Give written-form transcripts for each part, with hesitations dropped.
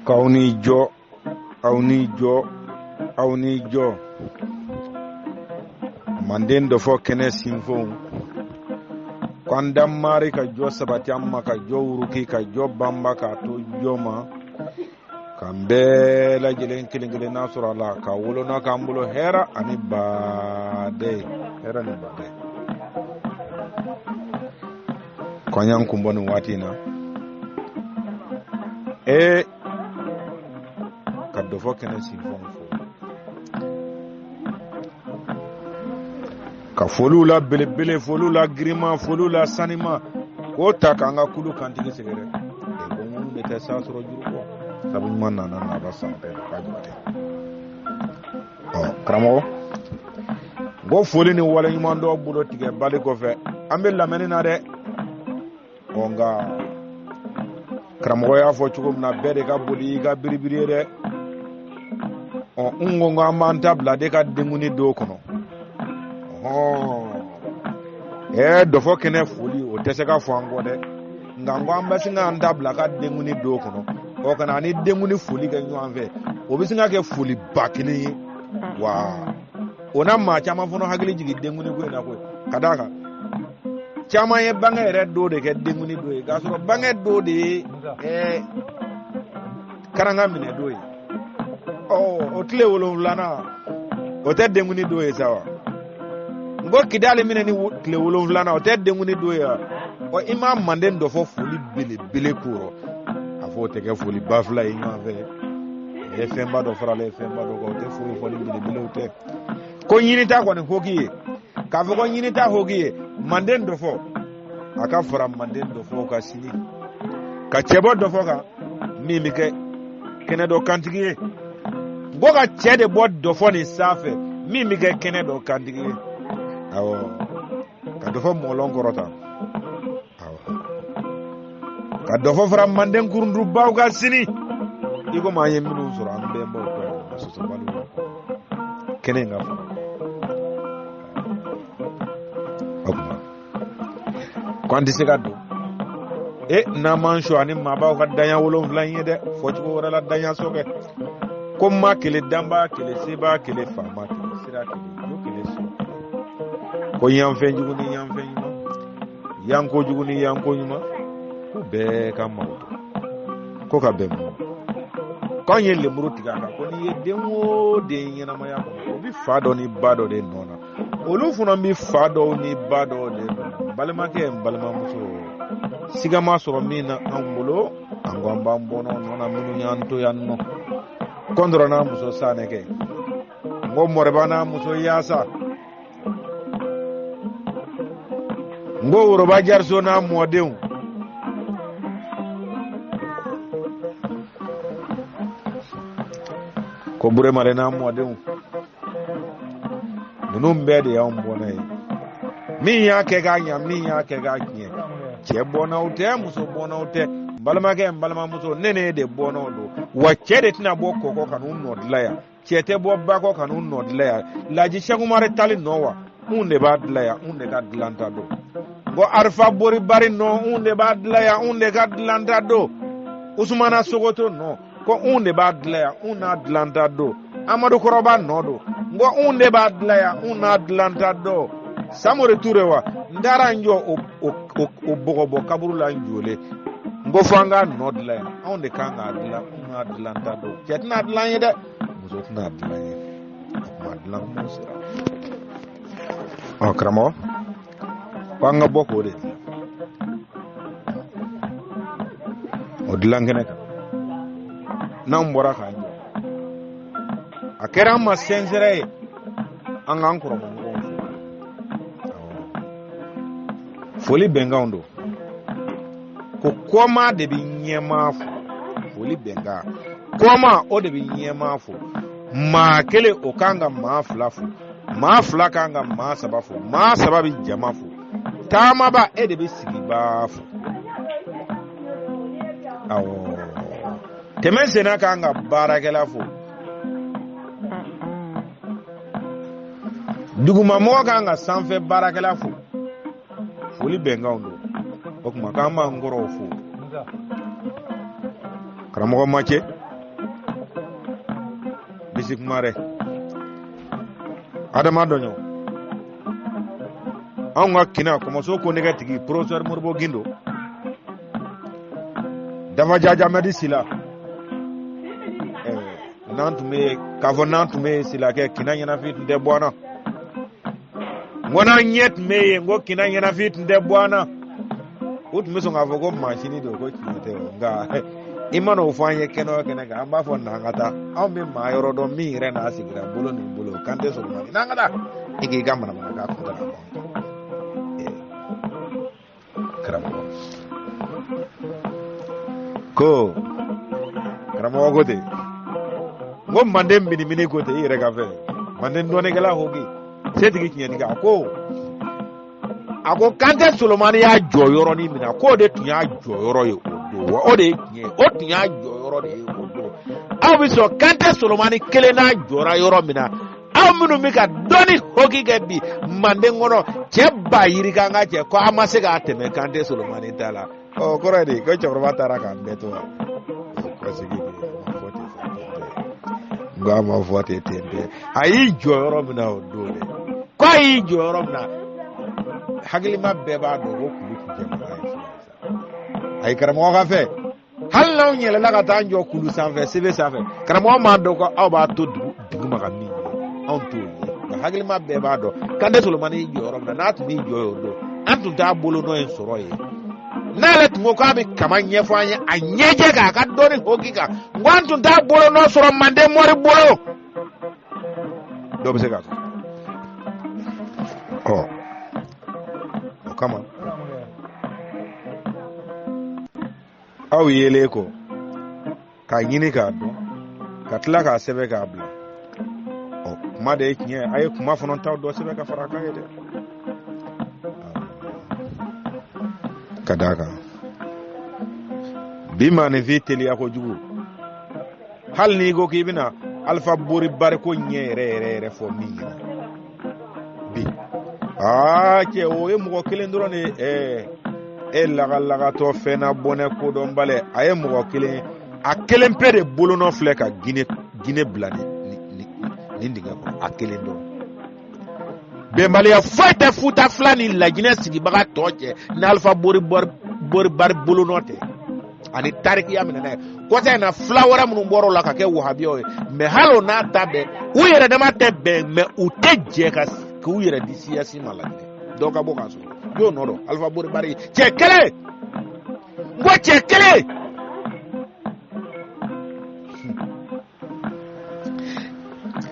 Kauni jo, auni jo. Manden do fo kene sinfo. Kwanda mari ka jo sabati amma ka jo uruki ka jo bamba ka to joma. Kambe la jelen kilingile nasura la ka wolo na kambulo hera ani bade. Hera ni bade. Kwanyam kumboni watina. Kaddo fo kene sinfo ka folu la belebele folu la grima folu la sanima ko ta kanga kulu kantigi segere e bongu ne ta sa soro juru ko sabu manna na ba sampe ka jute kramo go foli ni wala nyuma ndo bulo tige bali ko fe ambe lameni na de onga kramo ya fo chugum na bede ka boli ga biribiri de on ungo amanta bla de ka denguni do kono do fo kene foli o teseka fo ango de ngango ambasinga andabla ka denguni do kono o kana ni denguni foli ga nyu anve o bisinga ke foli bakini wa ona ma chama fono hagili jigi denguni ko na ko kadaka chama ye banga re do de ke denguni do ga so banga do de karanga mine do o tle wolo lana o te denguni do sawa ngo kidale mine ni kle wolonvla na o te denguni do ya o imam manden do fo foli bele kuro afo te ke foli bafla ima ve e femba do frale femba do ko te foli bele o te ko nyinita ko ne hogi ka fo ko nyinita hogi manden do fo aka fara manden do fo ka sini ka chebo do fo ka mimi ke kene do kantigi ngo ka chede bod do fo ni safe mimi ke kene do kantigi awo ka dofo molongo rota awo ka dofo fra manden kurundu baw ga sini iko ma yeminu sura ambe mbo ko so balu kene nga fa okuma kwandi segado na mancho ani mabaw ka danya wolon vlagne de foti ko wala danya soke ko ma kele damba kele seba kele fama kele sira kele ko yamfe juguni yamfe nyuma yanko juguni yanko nyuma ku be ka mawto ko ka be mo ko yelle muruti ka ko ni yedenwo de nyina ma ya ko bi fado ni bado de nona olu funa bi fado ni bado de balma ke balma muso siga ma soro mina angulo angwamba mbono nona minu nyanto yanno kondro na muso saneke ngo morebana muso yasa ngo wuro ba jar so na modeu ko bure mare na modeu nunum bede ya mbona yi mi ya ke ga nya mi ya ke ga kye che bona ute muso bona ute balma muso nene de bona do wache de tina bo koko kanu nodlaya chete bo ba ko kanu nodlaya laji shagu mare tali nowa unde ba dlaya unde ga dlanta do go arfa bori bari no unde ba dlaya unde ga dlanta do usmana sogoto no ko unde ba dlaya una dlanta do amadu koroba no do go unde ba dlaya una dlanta do samore turewa ndara njo o bogobo kaburula njole ngo fanga no dlaya unde kanga dla una dlanta do chetna dlanya de muso tna dlanya ma dlan musira kramo kwanga boko de odlangene ka nambora ka njo akera ma sensere angan kuro mo foli bengaundo ko koma de bi nyema foli benga koma o de bi nyema fo ma kele o kanga ma flafu ma flaka nga ma sabafu ma sababi jamafu tama ba ede be sigi bafu awo temense na kanga barakela fu duguma mo kanga sanfe barakela fu foli benga ndo okuma kama ngoro fu karamɔgɔ Macɛ Bisi Kumare Adama Dɔɲɔ anw ka kina kɔmɔso ko nɛgɛtigi professeur Moribo Gindo Dafaja Madi Sila n'an tun bɛ k'a fɔ n'an tun bɛ Sila kɛ kina ɲɛnafin tun tɛ bɔ an na n ko n'an ɲɛ tun bɛ yen n ko kina ɲɛnafin tun tɛ bɔ an na o tun bɛ sɔn k'a fɔ ko mansini don ko tiɲɛ tɛ nka i mana o fɔ an ye kɛnɛ o kɛnɛ kan an b'a fɔ n'an ka taa anw bɛ maa yɔrɔ dɔn min yɛrɛ n'a sigira bolo ni bolo kan tɛ Solomani n'an ka taa i k'i ka manamanakan kun tɛ karamɔgɔ ko karamɔgɔ ko ten n ko Manden minimini ko ten i yɛrɛ ka fɛ Manden dɔnnikɛla ko k'i setigi tiɲɛtigi a ko kan tɛ Solomani y'a jɔ yɔrɔnin min na k'o de tun y'a jɔ yɔrɔ ye o don wa o de ye tiɲɛ o tun y'a jɔ yɔrɔ de ye o don aw bɛ sɔn kan tɛ Solomani kelen n'a jɔra yɔrɔ min na aw minnu bɛ ka dɔnni hoki kɛ bi Manden kɔnɔ cɛ ba yiri kan ka cɛ ko an ma se k'a tɛmɛ kan tɛ Solomani ta la ɔ kɔrɔ ye de ko cɛkɔrɔba taara k'an bɛɛ to wa n ko a ma fɔ ten tɛ a y'i jɔ yɔrɔ min na o don dɛ ko a y'i jɔ yɔrɔ min na hakilima bɛɛ b'a dɔn ko kulu tun tɛ mɔgɔ ye a ye karamɔgɔ ka fɛ hali n'anw yɛlɛla ka taa an jɔ kulu sanfɛ sebe sanfɛ karamɔgɔ m'a dɔn ko aw b'a to duguma ka min ye anw t'o ye nka hakilima bɛɛ b'a dɔn kan tɛ Solomani y'i jɔ yɔrɔ min na n'a tun b'i jɔ y'o don an tun t'a bolo nɔ in sɔrɔ ye n'ale tun ko k'a bɛ kama ɲɛfɔ an ye a ɲɛjɛ k'a ka dɔnni hoki kan n ko an tun t'a bolo nɔ sɔrɔ Manden mɔri bolo dɔ bɛ se k'a fɔ ɔ o kama aw yelen kɔ k'a ɲini k'a dɔn ka tila k'a sɛbɛn k'a bila ɔ kuma de ye tiɲɛ a ye kuma fana taw dɔ sɛbɛn ka fara a kan ye dɛ ka d'a kan bi maanifin teliya kojugu hali n'i ko k'i bɛna Alpha Bori Bariko ɲɛ yɛrɛ fɔ min ɲɛna bi cɛ o ye mɔgɔ kelen dɔrɔn de e lagalakatɔ fɛn na bɔnɛ kodɔnbalɛ a ye mɔgɔ kelen a kelen pe de bolonɔ filɛ ka Guinée bila nin dingɛ kɔnɔ a kelen dɔrɔn bɛnbaliya foyi tɛ Futa fila ni Laginɛ sigibaga tɔ cɛ ni Alpha Bori bolonɔ tɛ ani tarikiya minɛ n'a ye kɔsa in na fila wɛrɛ minnu bɔra o la ka kɛ wahabiyaw ye mais hali o n'a ta bɛɛ u yɛrɛ dama tɛ bɛn mais u tɛ jɛ k'u yɛrɛ di siyasi ma Laginɛ dɔw ka bɔ k'a sɔrɔ y'o nɔ dɔn Alpha Bori Bari cɛ kelen n ko cɛ kelen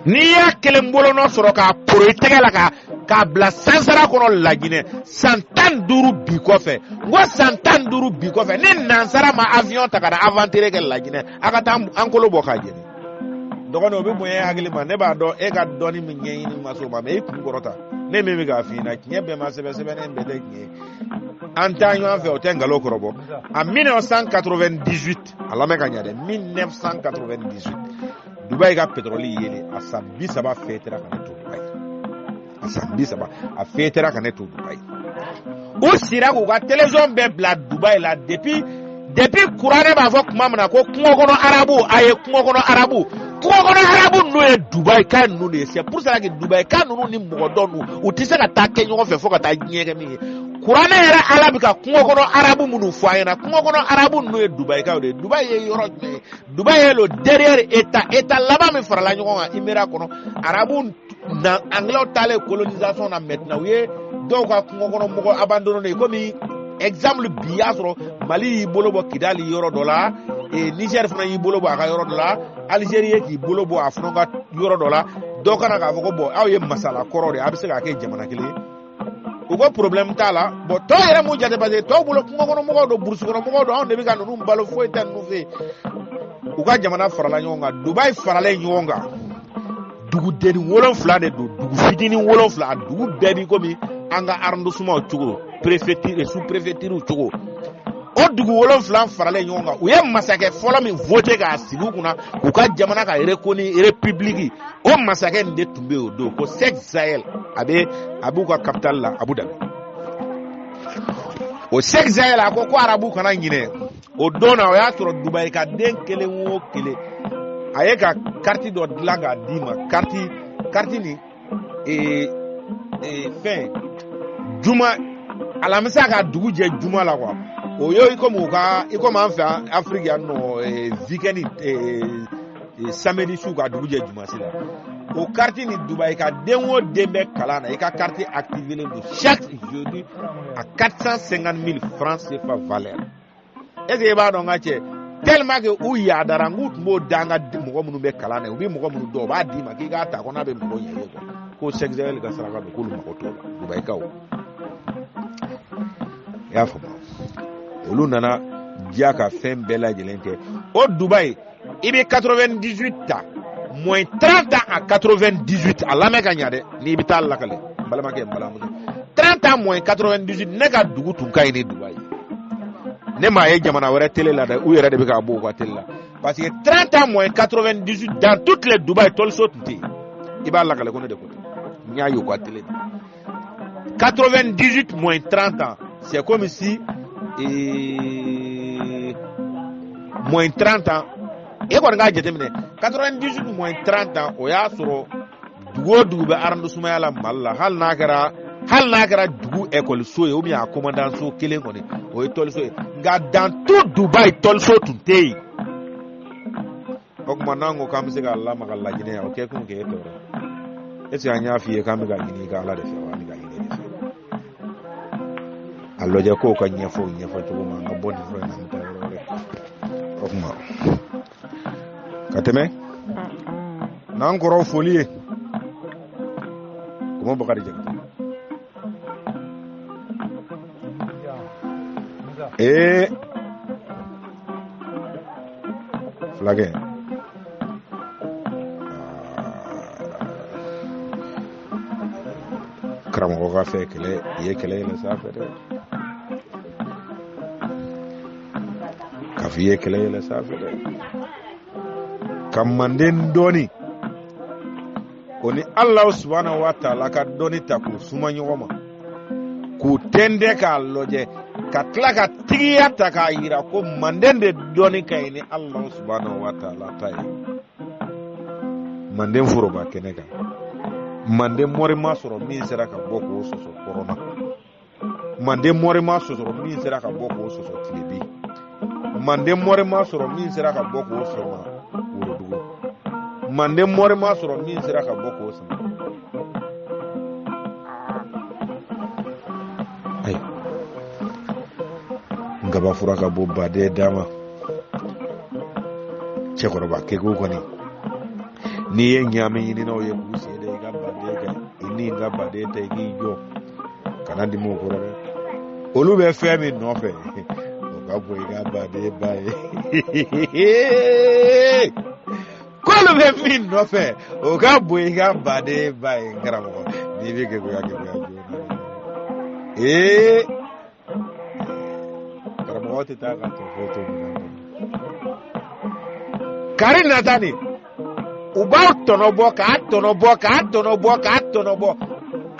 n'i y'a kelen bolonɔ sɔrɔ k'a poro i tɛgɛ la k'a bila sansara kɔnɔ Laginɛ san 15 bi kɔfɛ n ko san 15 bi kɔfɛ ni nansara ma avion ta ka na aventure kɛ Laginɛ a ka taa an kolo bɔ k'a jeni dɔgɔnin o bɛ bonya e hakili ma ne b'a dɔn e ka dɔnni min ɲɛɲini ma s'o ma mais i kun kɔrɔta ne min bɛ k'a f'i ɲɛna tiɲɛ bɛɛ ma sɛbɛn ne bɛɛ tɛ tiɲɛ an taa ɲɔgɔn fɛ o tɛ nkalon kɔrɔbɔ en 1998 a lamɛn ka ɲɛ dɛ 1998 Dubaï ka pétrole yeli a san 30 fêtera ka ne to Dubaï a san 30 a fêtera ka ne to Dubaï u sira k'u ka télévision bɛɛ bila Dubaï la depuis kuranɛ b'a fɔ tuma min na ko kungo kɔnɔ arabu a ye kungo kɔnɔ arabu n'o ye Dubaï ka ninnu de ye c'est pour ça que Dubaï ka ninnu ni mɔgɔ dɔ ninnu u tɛ se ka taa kɛ ɲɔgɔn fɛ fo ka taa diɲɛ kɛ min ye kuranɛ yɛrɛ ala bɛ ka kungo kɔnɔ arabu minnu fɔ a ɲɛna kungo kɔnɔ arabu ninnu ye Dubaï kaw de ye Dubaï ye yɔrɔ jumɛn ye Dubaï ye le derrière état laban min farala ɲɔgɔn kan Imera kɔnɔ arabu na anglais taalen colonisation na maintenant u ye dɔw ka kungo kɔnɔ mɔgɔ abandonné komi exemple bi y'a sɔrɔ Mali y'i bolo bɔ Kidali yɔrɔ dɔ la Niger fana y'i bolo bɔ a ka yɔrɔ dɔ la Algérie k'i bolo bɔ a fana ka yɔrɔ dɔ la dɔw kana k'a fɔ ko bon aw ye masala kɔrɔ de a bɛ se k'a kɛ jamana kelen u ko problème t'a la bon tɔw yɛrɛ m'u jate parce que tɔw bolo kungo kɔnɔ mɔgɔw don burusi kɔnɔ mɔgɔw don anw de bɛ ka ninnu balo foyi tɛ ninnu fɛ u ka jamana farala ɲɔgɔn kan Dubaï faralen ɲɔgɔn kan dugudenni 7 de don dugu fitinin 7 a dugu bɛɛ bi komi an ka arrondissement cogo préfecture et sous-préfecture cogo o dugu 7 faralen ɲɔgɔn kan u ye masakɛ fɔlɔ min voté k'a sigi u kunna k'u ka jamana ka reconi république o masakɛ nin de tun bɛ o don ko Sheikh Zayed a b'u ka capitale la Abu Dhabi o Sheikh Zayed a ko arabu kana ɲinɛ o donna o y'a sɔrɔ Dubaï ka den kelen o kelen a ye ka carte dɔ dilan k'a d'i ma carte ni fɛn juma alamisa ka dugu jɛ juma la quoi o yo comme an fɛ Afrique yan nɔ weekend samedi su ka dugu jɛ juma si la o carte ni Dubaï ka den o den bɛ kalan na i ka carte activé len don chaque jeudi à 450 000 francs CFA valeur est-ce que i b'a dɔn ka cɛ tellement que u yaadara n k'u tun b'o da an ka mɔgɔ minnu bɛ kalan na u bɛ mɔgɔ minnu dɔn u b'a d'i ma k'i k'a ta ko n'a bɛ mɔgɔ ɲɛ ye quoi ko sexuel ka saraka don k'olu mago t'o la Dubaïkaw i y'a faamu olu nana diya ka fɛn bɛɛ lajɛlen kɛ o Dubaï i bɛ 98 ta moins 30 ans à 98 a lamɛn ka ɲa dɛ n'i bɛ taa lakale n balimakɛ n balimamuso 30 ans moins 98 ne ka dugu tun ka ɲi ni Dubaï ne m'a ye jamana wɛrɛ télé la dɛ u yɛrɛ de bɛ k'a bɔ u ka télé la parce que 30 ans moins 98 dans toutes les Dubaï tɔliso tun tɛ yen i b'a lakale ko ne de ko ten n y'a ye u ka télé 98 moins 30 ans c'est comme si moins 30 ans e kɔni k'a jateminɛ 98 moins 30 ans o y'a sɔrɔ dugu o dugu bɛ arrondissement la Mali la hali n'a kɛra dugu école ye ou bien a commandant so kelen kɔni o ye tɔliso ye nka dans tout Dubaï tɔliso tun tɛ yen o tuma n'an ko k'an bɛ se k'a lamaga Laginɛ yan o kɛ kun k'e tɔɔrɔ est-ce que an y'a f'i ye k'an bɛ ka ɲini i ka Ala de fɛ wa an bɛ ka ɲini de fɛ a lajɛ kow ka ɲɛfɔ cogo ma an ka bɔ nin fɛn na an bɛ taa yɔrɔ wɛrɛ o tuma ka tɛmɛ n'an kɔrɔ foli ye Komo Bakari Jakite fulakɛ karamɔgɔ ka fɛ kɛlɛ i ye kɛlɛ yɛlɛ sanfɛ dɛ k'a fɔ i ye kɛlɛ yɛlɛ sanfɛ dɛ ka Manden dɔɔni o ni Alahu subhanahu wa ta'ala ka dɔɔni ta k'u suma ɲɔgɔn ma k'u tɛndɛ k'a lɔjɛ ka tila ka tigiya ta k'a yira ko Manden de dɔɔni ka ɲi ni Alahu subhanahu wa ta'ala ta ye Manden foroba kɛnɛ kan Manden mɔri ma sɔrɔ min sera ka bɔ k'o sɔsɔ kɔrɔna Manden mɔri ma sɔrɔ min sera ka bɔ k'o sɔsɔ Tilebin Manden mɔri ma sɔrɔ min sera ka bɔ k'o sɔrɔ Worodugu Manden mɔri ma sɔrɔ min sera ka bɔ k'o sɔrɔ ayi ngaba fura ka bɔ baden dama cɛkɔrɔba kɛko kɔni n'i ye ɲaami ɲininaw ye k'u sen da i ka baden kan i ni ka baden ta i k'i jɔ kana dimi o kɔrɔ dɛ olu bɛ fɛn min nɔfɛ o ka bɔ i ka baden ba ye k'olu bɛ min nɔfɛ o ka bɔ i ka baden ba ye karamɔgɔ n'i bɛ kɛkoya joona karamɔgɔ tɛ taa ka tɔ foto minɛ kari nata ni u b'aw tɔnɔbɔ k'a tɔnɔbɔ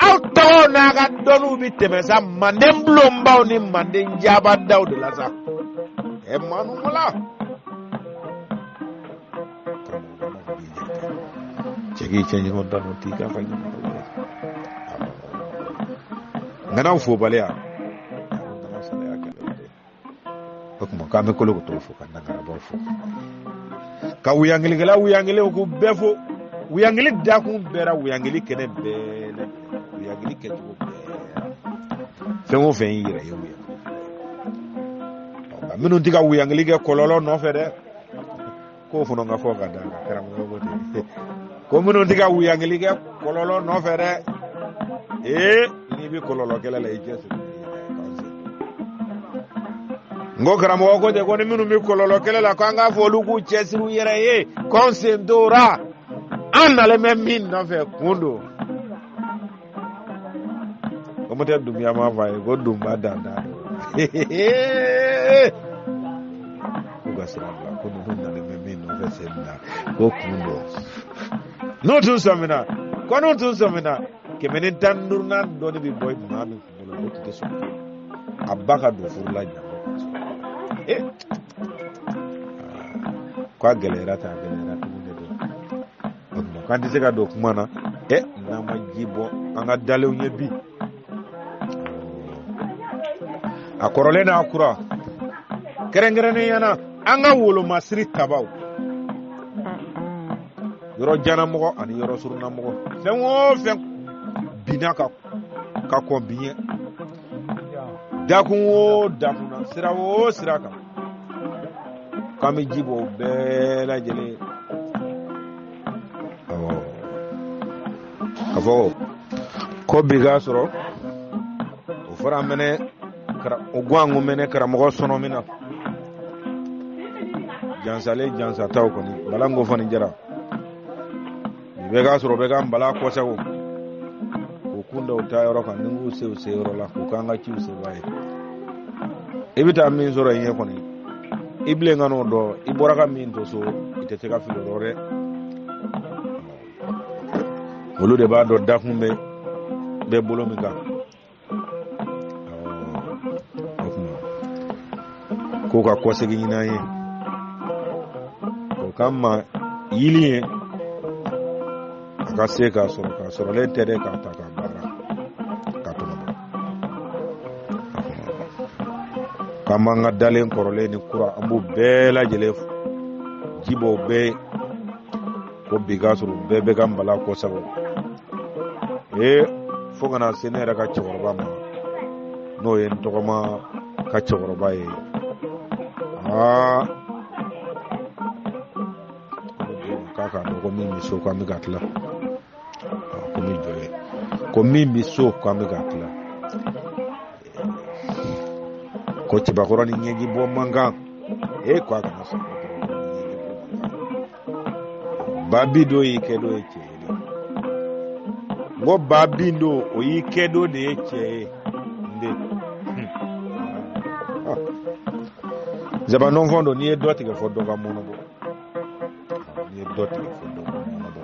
aw tɔgɔw n'a ka dɔnniw bi tɛmɛ sa Manden bulonbaw ni Manden jaabadaw de la sa manu la cɛ k'i cɛ ɲɔgɔn dan o t'i ka fa ɲɔgɔn ŋanaw fobaliya o tuma k'an bɛ kolo k'o fo ka nangarabaw fo ka wuyangilikɛla wuyangilenw k'u bɛɛ fo wuyangili dakun bɛɛra wuyangili kɛnɛ bɛɛ la wuyangili kɛcogo bɛɛ fɛn o fɛn y'i yɛrɛ ye wuyangili nka minnu tɛ ka wuyangili kɛ kɔlɔlɔ nɔfɛ dɛ k'o fana ka fɔ ka da kan karamɔgɔ ko ten ko minnu tɛ ka wuyangili kɛ kɔlɔlɔ nɔfɛ dɛ n'i bɛ kɔlɔlɔ kɛlɛ la i cɛ siri n ko karamɔgɔ ko ten ko ni minnu bɛ kɔlɔlɔ kɛlɛ la k'an k'a fɔ olu k'u cɛsiri u yɛrɛ ye k'anw sen tora an nalen bɛ min nɔfɛ kun don ko mo tɛ Dunbiya ma fɔ a ye ko Dunba dandan k'u ka sira bila ko ninnu nalen bɛ min nɔfɛ sen na ko kun don n'u tun sɔmina ko n'u tun sɔmina 115 dɔɔni bɛ bɔ maa min kunkolo o tun tɛ sɔn a ba ka don furu la ɲa Kwa gɛlɛyara ta tuguni de don kan tɛ se ka don kuma na n'an ma ji bɔ an ka dalenw ye bi a kɔrɔlen n'a kura kɛrɛnkɛrɛnnenya na an ka wolomasiri tabaw yɔrɔ janamɔgɔ ani yɔrɔ surunamɔgɔ fɛn o fɛn binna ka kɔn bi ye dakun o dakun na sira o sira kan k'an bɛ ji bɔ o bɛɛ lajɛlen ka fɔ ko bi k'a sɔrɔ o fɔra mɛnɛ o guwan ko mɛnɛ karamɔgɔ sɔnɔ min na jansalen jansataw kɔni balanko fana jara bɛɛ k'a sɔrɔ bɛɛ k'an bala kɔsago k'u kun da u ta yɔrɔ kan ni k'u se u se yɔrɔ la k'u k'an ka ciw se b'a ye i bɛ taa min sɔrɔ yen ye kɔni i bilen ka n'o dɔn i bɔra ka min to so i tɛ se ka fili o dɛ olu de b'a dɔn dakun bɛ bolo min kan k'o ka kɔsegin ɲinan ye o kama yili ye a ka se k'a sɔrɔlen tɛ dɛ k'a ta k'a baara ka tɔnɔ bɔ k'an b'an ka dalen kɔrɔlen ni kura an b'u bɛɛ lajɛlen ji b'o bɛɛ ko bi k'a sɔrɔ bɛɛ bɛ ka nbala kɔsago fo ka na se ne yɛrɛ ka cɛkɔrɔba ma n'o ye n tɔgɔma ka cɛkɔrɔba ye k'a k'a dɔn ko min bɛ so k'an bɛ ka tila ko min jɔ ye ko min bɛ so k'an bɛ ka tila ko cɛbakɔrɔ ni ɲɛji bɔ man kan ko a kana sɔn ba bi do y'i kɛ do ye cɛ ye n ko ba bi do o y'i kɛ do de ye cɛ ye zabanɔnfɔn don n'i ye dɔ tigɛ fɔ dɔ ka mɔnɔ bɔ n'i ye dɔ tigɛ fɔ dɔ ka mɔnɔ bɔ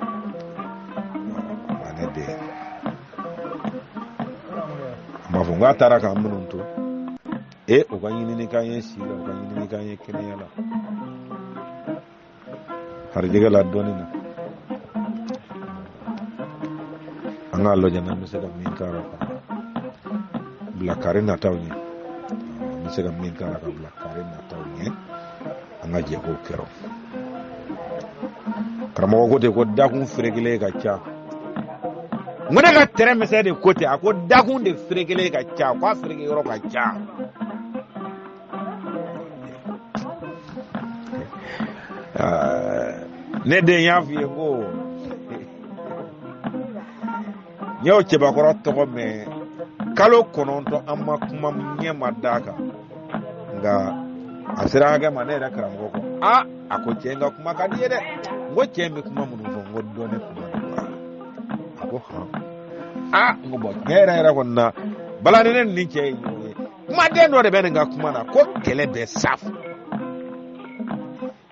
ne de an b'a fɔ n k'a taara k'an minnu to o ka ɲinini k'an ye si la o ka ɲinini k'an ye kɛnɛya la harijɛgɛ la dɔɔnin na an k'a lajɛ n'an bɛ se ka min k'a la bila kari nataw ɲɛ an bɛ se ka min k'a la ka bila kari nataw ɲɛ an ka jɛ k'o kɛrɔ karamɔgɔ ko ten ko dakun ferekelen ka ca n ko ne ka tɛrɛ misɛn de ko ten a ko dakun de ferekelen ka ca k'a fereke yɔrɔ ka ca ne den y'a f'i ye ko n y'o cɛbakɔrɔ tɔgɔ mɛn kalo 9 an ma kuma ɲɛ ma d'a kan nka a sera hakɛ ma ne yɛrɛ karamɔgɔ ko a ko cɛ in ka kuma ka di ye dɛ n ko cɛ in bɛ kuma minnu fɔ n ko dɔɔni kuma a ko n ko bɔn tiɲɛ yɛrɛ kɔni na bala ni ne ni cɛ ye ɲɔgɔn ye kumaden dɔ de bɛ nin ka kuma na ko kɛlɛ bɛ safu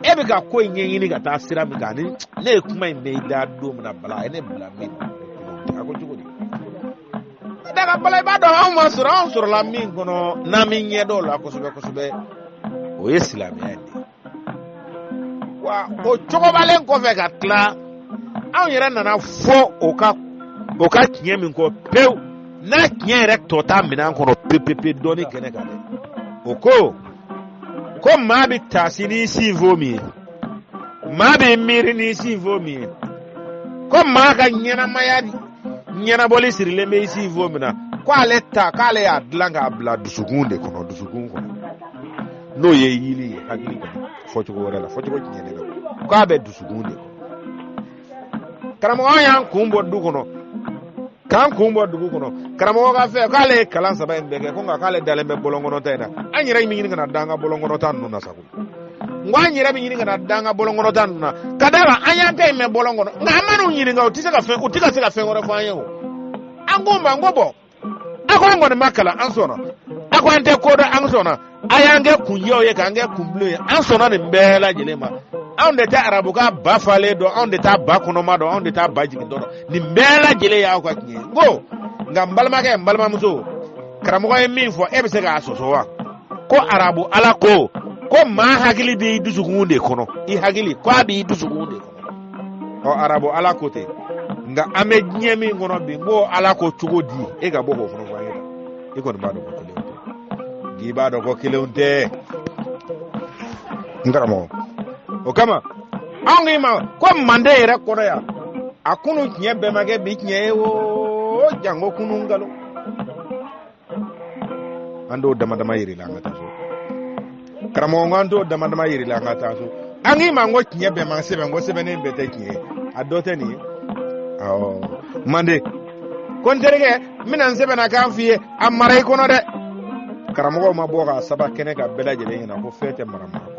e bɛ ka ko in ɲɛɲini ka taa sira min kan ne ye kuma in bɛ i da don min na bala a ye ne bila min a ko cogo di daga bala i b'a dɔn anw sɔrɔla min kɔnɔ n'an min ɲɛ dɔw la kosɛbɛ kosɛbɛ o ye silamɛya de wa o cogobalen kɔfɛ ka tila anw yɛrɛ nana fɔ o ka tiɲɛ min kɔ pewu n'a tiɲɛ yɛrɛ tɔ ta minɛn kɔnɔ pepepe dɔɔni kɛnɛ kan dɛ o ko maa bɛ taasi ni sinfo min ye maa bɛ miiri ni sinfo min ye ko maa ka ɲɛnabɔli sirilen bɛ sinfo min na k'ale y'a dilan k'a bila dusukun de kɔnɔ dusukun kɔnɔ n'o ye yili ye hakili kɔnɔ fɔcogo wɛrɛ la fɔcogo tiɲɛ de la k'a bɛ dusukun de kɔnɔ karamɔgɔ y'an kun bɔ du kɔnɔ k'an kun bɔ dugu kɔnɔ karamɔgɔ ka fɛ k'ale ye kalan 3 in bɛɛ kɛ ko nka k'ale dalen bɛ bɔlɔnkɔnɔta in na an yɛrɛ bɛ ɲini ka na da an ka bɔlɔnkɔnɔta ninnu na sago n ko an yɛrɛ bɛ ɲini ka na da an ka bɔlɔnkɔnɔta ninnu na ka d'a kan an y'an ta in mɛn bɔlɔn kɔnɔ nka an ma n'u ɲininka u tɛ se ka fɛn wɛrɛ fɔ an ye o an ko ma n ko bɔn a ko an kɔni ma kalan an sɔnna a ko an tɛ ko dɔn an sɔnna a y'an kɛ kunjɛw ye k'an kɛ kunbilenw ye an sɔnna nin bɛɛ lajɛlen ma anw de tɛ arabuka ba falen dɔn anw de t'a ba kɔnɔma dɔn anw de t'a ba jigin dɔn nin bɛɛ lajɛlen y'aw ka tiɲɛ n ko nka n balimakɛ n balimamuso karamɔgɔ ye min fɔ e bɛ se k'a sɔsɔ wa ko arabu ala ko ko maa hakili bɛ i dusukun de kɔnɔ i hakili ko a b'i dusukun de kɔnɔ arabu ala ko ten nka an bɛ diɲɛ min kɔnɔ bi n ko ala ko cogo di e ka bɔ k'o fana fɔ an ye i kɔni b'a dɔn ko kelenw tɛ n'i b'a dɔn ko kelenw tɛ n karamɔgɔ o kama anw k'i ma ko manden yɛrɛ kɔrɔ yan a kunu tiɲɛ bɛɛ ma kɛ bi tiɲɛ ye o jango kunu nkalon an t'o dama dama yir'i la an ka taa so karamɔgɔ an t'o dama dama yir'i la an ka taa so an k'i ma n ko tiɲɛ bɛɛ ma sɛbɛn ko sɛbɛnnen bɛɛ tɛ tiɲɛ ye a dɔ tɛ nin ye manden ko n terikɛ n bɛna n sɛbɛnna k'an f'i ye a mara i kɔnɔ dɛ karamɔgɔw ma bɔ ka saba kɛnɛ ka bɛɛ lajɛlen ɲɛna ko fɛn tɛ mara kɔnɔ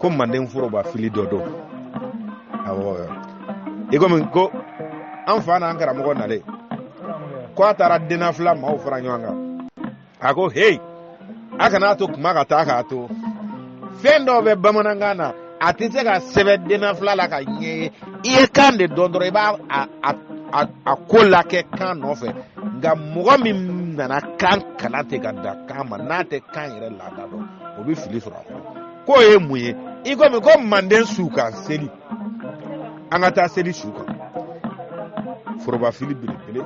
ko manden foroba fili dɔ don i komi ko an fa n'an karamɔgɔ nalen ko a taara denna fila maaw fara ɲɔgɔn kan a ko hey a kana to kuma ka taa k'a to fɛn dɔw bɛ bamanankan na a tɛ se ka sɛbɛn denna fila la ka ɲɛ ye i ye kan de dɔn dɔrɔn i b'a a ko la kɛ kan nɔfɛ nka mɔgɔ min nana kan kalan tɛ ka da kan ma n'a tɛ kan yɛrɛ laada dɔn o bɛ fili sɔrɔ a kɔnɔ k'o ye mun ye i komi ko manden su kan seli an ka taa seli su kan foroba fili belebele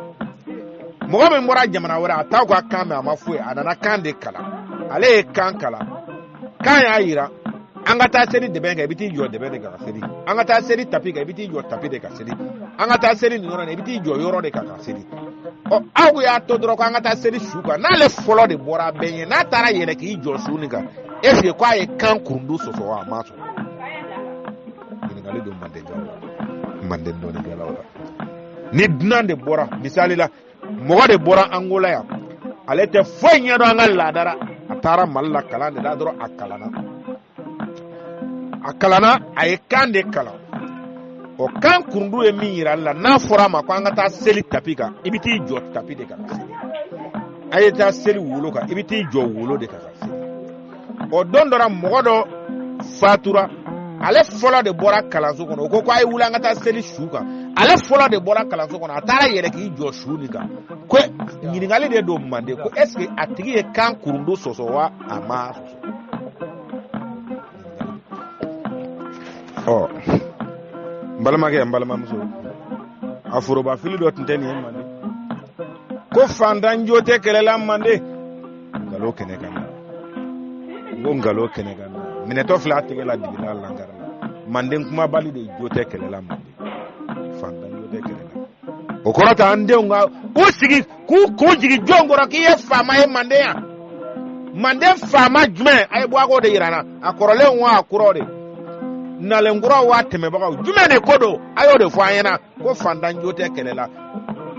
mɔgɔ min bɔra jamana wɛrɛ a t'aw ka kan mɛn a ma foyi a nana kan de kalan ale ye kan kalan kan y'a yira an ka taa seli dɛbɛn kan i bɛ t'i jɔ dɛbɛn de kan ka seli an ka taa seli tapi kan i bɛ t'i jɔ tapi de kan seli an ka taa seli nin yɔrɔ in i bɛ t'i jɔ yɔrɔ de kan ka seli aw y'a to dɔrɔn ko an ka taa seli su kan n'ale fɔlɔ de bɔra bɛɛ ɲɛ n'a taara yɛlɛ k'i jɔ su nin kan est-ce que ko a ye kan kurundu sɔsɔ wa a ma sɔrɔ ɲininkali don manden dɔɔninkɛlaw la ni dunan de bɔra misali la mɔgɔ de bɔra Angola yan ale tɛ foyi ɲɛdɔn an ka laada la a taara Mali la kalan de la dɔrɔn a kalanna a ye kan de kalan o kan kurundu ye min yira ale la n'a fɔra a ma ko an ka taa seli tapi kan i bɛ t'i jɔ tapi de kan ka seli a ye taa seli wolo kan i bɛ t'i jɔ wolo de kan ka seli o don dɔ la mɔgɔ dɔ fatura ale fɔlɔ de bɔra kalanso kɔnɔ o ko a ye wuli an ka taa seli su kan ale fɔlɔ de bɔra kalanso kɔnɔ a taara yɛrɛ k'i jɔ su nin kan ko ɲininkali de don manden ko est-ce que a tigi ye kan kurundu sɔsɔ wa a ma sɔsɔ n balimakɛ n balimamuso a foroba fili dɔ tun tɛ nin ye manden ko fantanjo tɛ kɛlɛla manden nkalon kɛnɛ kan na n ko nkalon kɛnɛ kan na minɛtɔ filɛ a tɛgɛ la digila lankari la manden kumabali de jo tɛ kɛlɛla manden fantanjo tɛ kɛlɛla o kɔrɔ ta an denw ka k'u sigi k'u jigi jɔn kɔrɔ k'i ye faama ye manden yan manden faama jumɛn a ye bɔ a k'o de yira n na a kɔrɔlenw wa a kuraw de nalenkuraw wa tɛmɛbagaw jumɛn de ko don a y'o de fɔ an ɲɛna ko fantanjo tɛ kɛlɛla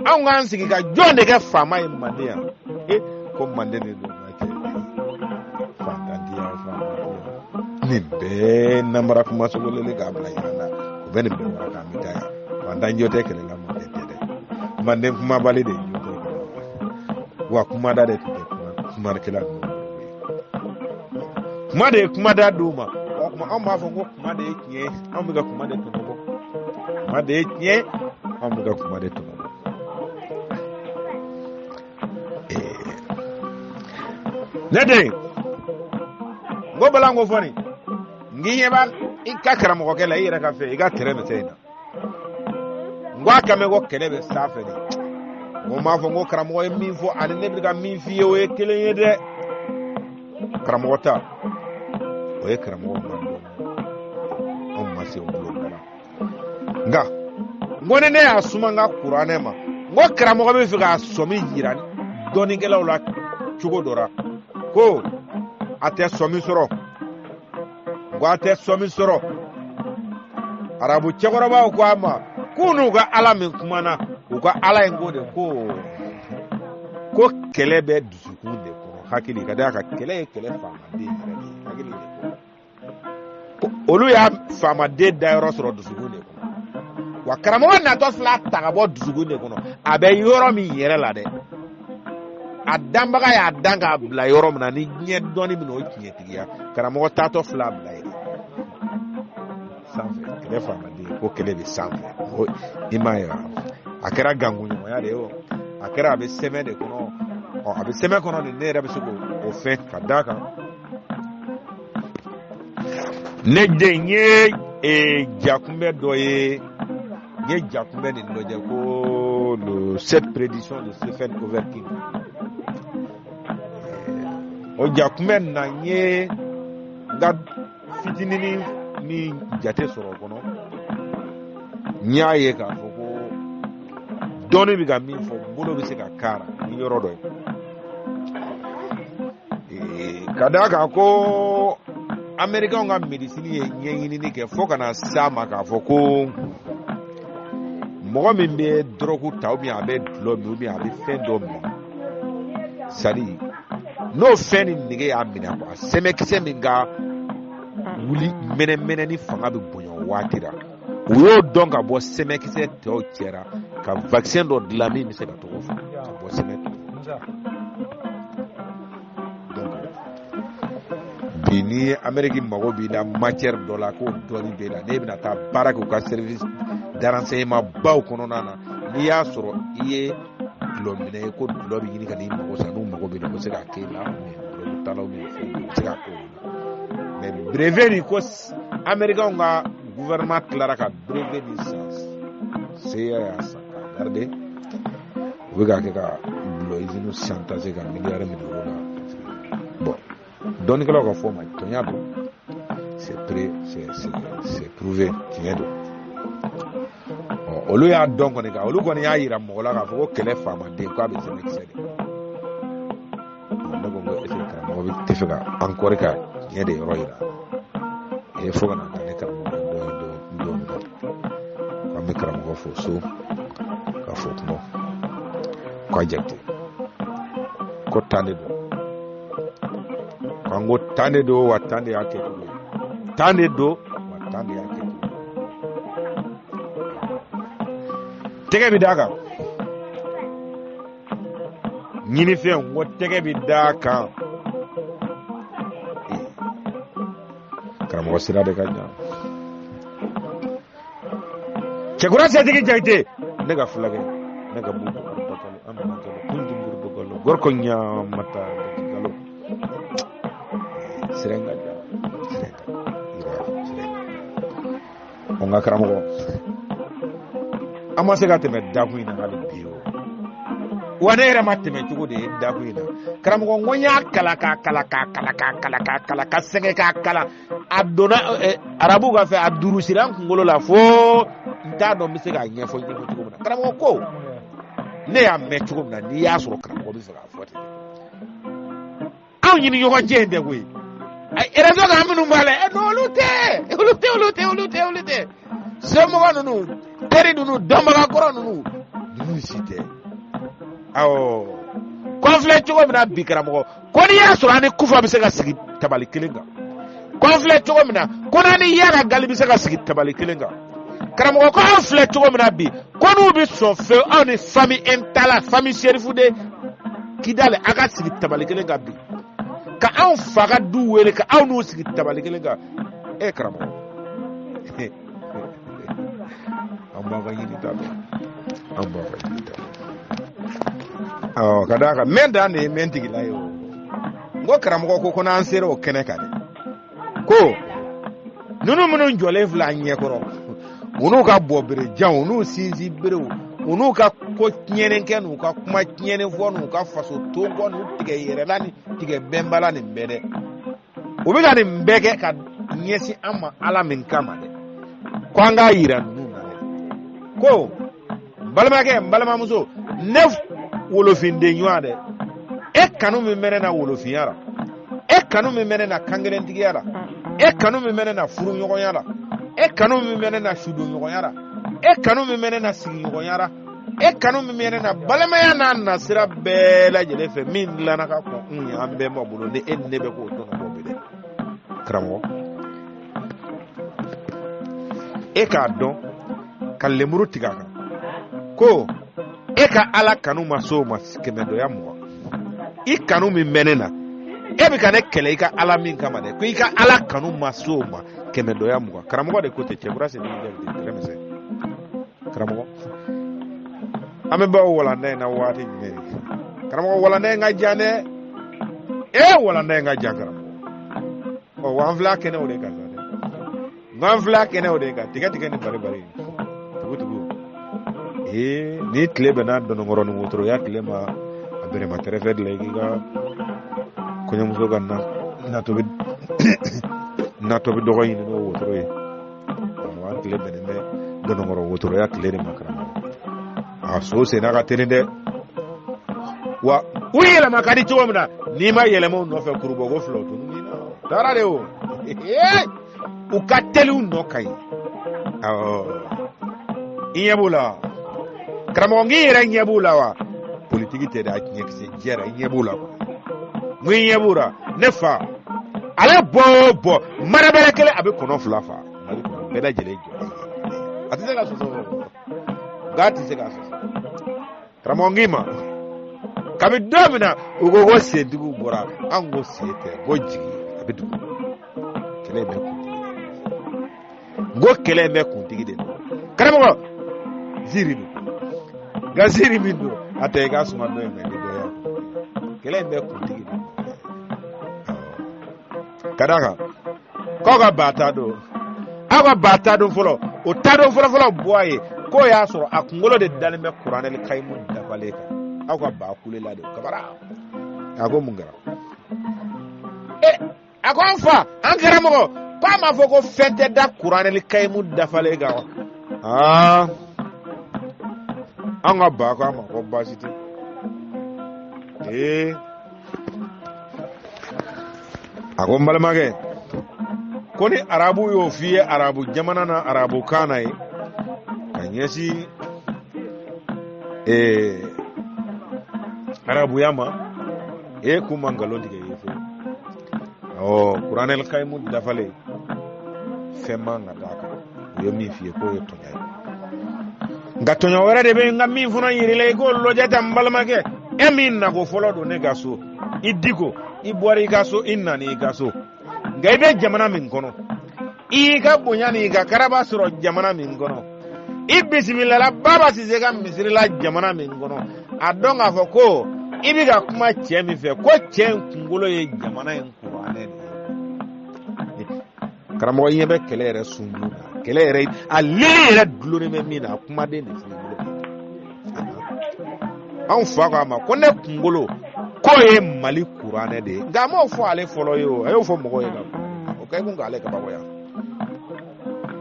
anw k'an sigi ka jɔn de kɛ faama ye manden yan ko manden de don nin bɛɛ namara kuma sogolele k'a bila ɲɔgɔn na o bɛ nin bɛɛ wara k'an bɛ taa yan fantanjo tɛ kɛlɛla manden tɛ dɛ manden kumabali de jo tɛ kɛlɛla wa kumada de tun tɛ kumakɛla ninnu kuma de ye kumada d'u ma anw b'a fɔ ko kuma de ye tiɲɛ ye anw bɛ ka kuma de tɔnɔbɔ kuma de ye tiɲɛ anw bɛ ka kuma de tɔnɔbɔ ne den n ko bala n ko fɔ nin ngi ɲɛ b'a i ka karamɔgɔkɛ la i yɛrɛ ka fɛ i ka tɛrɛ bɛ se in na n ko a kan mɛn ko kɛlɛ bɛ s'a fɛ de n ko m'a fɔ n ko karamɔgɔ ye min fɔ ani ne bɛ ka min f'i ye o ye kelen ye dɛ karamɔgɔ ta o ye karamɔgɔ man dɔn anw ma se o bolo la nka n ko ni ne y'a suma n ka kuranɛ ma n ko karamɔgɔ bɛ fɛ k'a sɔmi yira dɔnnikɛlaw la cogo dɔ la ko a tɛ sɔmi sɔrɔ n ko a tɛ sɔmi sɔrɔ arabu cɛkɔrɔbaw ko a ma k'u n'u ka ala min kumana u ka ala in ko de ko kɛlɛ bɛ dusukun de kɔrɔ hakili ka d'a kan kɛlɛ ye kɛlɛ faamaden yɛrɛ de ye hakili de kɔrɔ olu y'a faamaden dayɔrɔ sɔrɔ dusukun de kɔnɔ wa karamɔgɔ natɔ filɛ ta ka bɔ dusukun de kɔnɔ a bɛ yɔrɔ min yɛrɛ la dɛ a danbaga y'a dan k'a bila yɔrɔ min na ni diɲɛ dɔnni bɛ n'o tiɲɛtigiya karamɔgɔ taatɔ filɛ a bila yen sanfɛ kɛlɛ faamaden ko kɛlɛ bɛ sanfɛ i m'a ye a kɛra gangunɲɔgɔnya de ye o a kɛra a bɛ sɛmɛ de kɔnɔ a bɛ sɛmɛ kɔnɔ de ne yɛrɛ bɛ se k'o fɛn ka d'a kan ne denye jakumbe doye ye jakumbe ni loje ko le cette prédiction de Stephen Overking o jakumbe na nye ga fitinini ni jate soro kono nyaaye ka foko doni bi ga min fo bolo bi se ka kara ni yoro do kadaka ko America nga medicine ye nyeyini ni ke fo kana sama ka foko mo mi be drogu taw bi abe lo mi bi abe fendo mi sali no feni nige ya mina kwa semekise minga wuli mene ni fanga bi bonyo watira uyo donga bo semekise to chera ka vaccin do dilami mi se ka to fo bo semek bini Amerique mago bi na matière de la ko doni be la ne bina ta baraka ko service d'enseignement baw kono nana ni ya soro iye lomine ko lobi yini kan mago sa no mago bi no se ka kela mais talo mi se ka ko mais brevet ni ko Amerique nga gouvernement clara ka brevet ni c'est ya sa regardez vous ga ka lo izinu chantage ka milliard de dollars bon donc que la forme c'est prouvé tiens olu ya donc on est olu koni ya ira mo la ka fo kele fama de ko be se excel donc on est fait mo bi tefega encore ka yede roira e fo na ne ka do ko me kram ko fo so ka fo no ko jekte ko tande do kango tande do watande yake tande do watande yake tege bidaka nyini fe ngo tege bidaka karamo sira de kanya chekura se tege jaite nega fulage nega bu bakalo amna ko kunjum burdo gorko nya mata galo serenga onga karamo amase ga teme dakuina hali biyo wanera mateme tugo de dakuina karamo ngonya kala senge ka kala adona arabu ga fe aduru siran ngolo la fo nta do mi se ga nyefo nyefo tugo na karamo ko ne ya me tugo na ni ya soro karamo bi se ga fo aw nyini yogo jende we era zo ga minu male no olute semo ga nunu teri nunu domba koro nunu site aw conflit tugo mina bikara mo ko ni ya so ani kufa bi se ga sigi tabali kelenga conflit tugo mina ko nani ya ga gali bi se ga sigi tabali kelenga karamo ko conflit tugo mina bi ko nu bi so fe ani famille entala famille serifude kidale aga sigi tabali kelenga bi ka aw faga du wele ka aw no sigi tabali kelenga e karamo amba ga yini tabe kadaka menda ne mentigi layo ngo karamo ko na ansero kene kade ko nunu munun jole vla nyekoro unu ka bobere jan unu sinzi bere unu ka ko nyenen ken unu ka kuma nyenen fo unu ka faso to ko unu tige yere lani tige bembala ni mbede obi ga ni mbege ka nyesi ama ala min kama de ko anga yira nunu na ko balama muso nef wolofin de nyuade e kanu mi menena wolofin yara e kanu mi menena kangelen tigiyara e kanu mi menena furu nyogo yara e kanu mi menena shudu nyogo yara e kanu mi menena sigi nyogo yara e kanu mi menena balama ya na nasira bela jele fe min lana ka ko ambe mo bulu ne en nebe ko to no bobe de kramo e ka don kalle muru tigaka ko e ka ala kanu maso maskemendo ya mwa I kanu mi menena e bi kane kele ika ala min kama de ko ika ala kanu maso ma kemendo ya mwa karamo de kote chebura se ni de remese karamo ame ba wala na wati me karamo wala nga jane e wala nga jagara o wan vla kene o de kaza de nganfla kene o de ka tiga ni bari tugu ni tile bena dono ngoro ni wotro ya tile ma abere ma terefe de legi ga ko nyam so ganna na to bi dogo yin no wotro e wa tile bene me dono ngoro wotro ya tile ni makara a so se na ga tenende wa uyela makadi chomna ni ma yele mo no fe kurubo go floto ni na tarare o ukatelu no kai inyebula kramongi era inyebula wa politiki te da kinyekse jera inyebula mu inyebura nefa ale bobo marabele kele abe kono flafa beda jele jo atise ga soso gati se ga soso kramongi ma kabi domina ugo go sedugu bora ango sete goji abidu kele be go kele me kuntigi de karamo ziribi ga ziribi do ate ga suma do me do ya kele me kuntigi de kadaka ko ga batado aga batado folo o tado folo boye ko ya so akungolo de dal me qur'anel kaymu da baleka aga ba kulela de kabara ago mungara agonfa ankara mo pa ma foko fete da qur'anel kaymu da falega anga ba ko ma ko basiti ago mbalmage koni arabu yo fiye arabu jamana na arabu kanai kanyesi arabu yama kuma ngalondi ke yefo qur'anel kaymu dafale fema ngadaka yo mi fiye ko yo tonya ngatonya wara de be ngami funa yirile ko lojata mbalmage emin na go folo do ne gaso idiko ibori gaso inna ni gaso ngaibe jamana min kono iga bonyani ga karaba suro jamana min kono ibismillah la baba sizega misiri la jamana min kono adonga foko ibiga kuma chemi fe ko chen kungolo ye jamana en qur'ane karamo yebe kelere sunu kelere alire dulure me mina kuma de ni an fa ko ma ko ne kungolo ko ye mali qur'ane de ngamo fo ale folo yo ayo fo mo ko ye o kay kun gale ka ba ko ya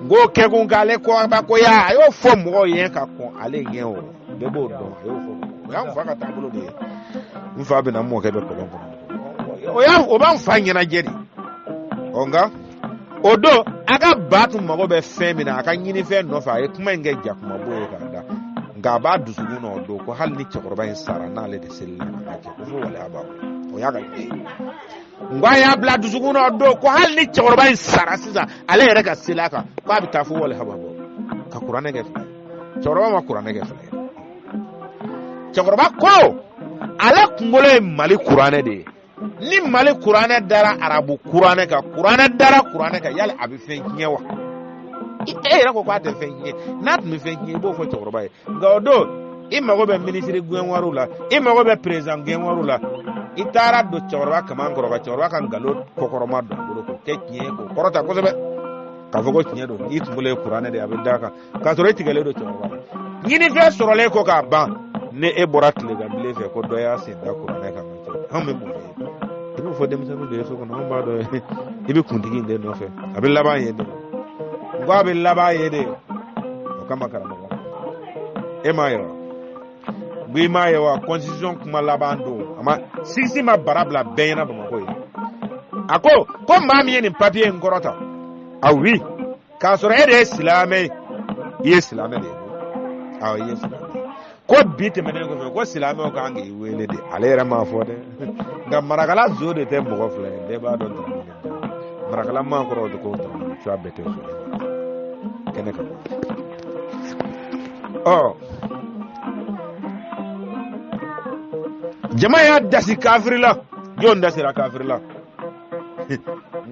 go ke kun gale ko ba ko ya ayo fo mo ye ka ko ale yen o de bo do ayo fo ya fa ka tabulo de mfa be na mo ke be ko o ya o ba mfa nyina jeri onga odo aga batu mago be femina aka nyini fe no fa e kuma nge ja kuma boye ka da nga ba dusugu no do ko hal ni chekoroba en sara na le de sel na ke ko wala aba o ya ga ngwa ya bla dusugu no do ko hal ni chekoroba en sara sisa ale yere ka silaka ko abi tafu wala haba bo ka qur'ane ge chekoroba ma qur'ane ge chekoroba ko ala kungolo mali qur'ane de ni mali qur'ane dara arabu qur'ane ka yale abi fe nyewa era ko kwate fe nye nat mi fe nye bo fo choroba e ngodo imago be ministre gwen warula imago be president gwen warula itara do choroba kama ngoroba choroba kan galo kokoroma do ko teknie ko korota ko sebe ka fogo tinye do ni tumule qur'ane de abindaka ka soro tigale do choroba nyini fe sorole ko ka ban ne e borat le ga bile fe ko doya se da qur'ane ka hamme mo ibu fo dem sanu de so ko no ba do ibe kundigi de no fe abilla ba yede ngwa abilla ba yede o kama karamo e mayo bi mayo wa constitution kuma labando ama sisi ma barabla bena ba ko yi ako ko mami ni papier ngorota ah oui ka so re de islamé de ah yes ko bite menen ko islamé o ka ngi wele de alera ma fo de nga maragala zo de te mo fle de ba do maragala ma ko ro ko to abete so kene ka jamaa dasi kafirila jon dasira kafirila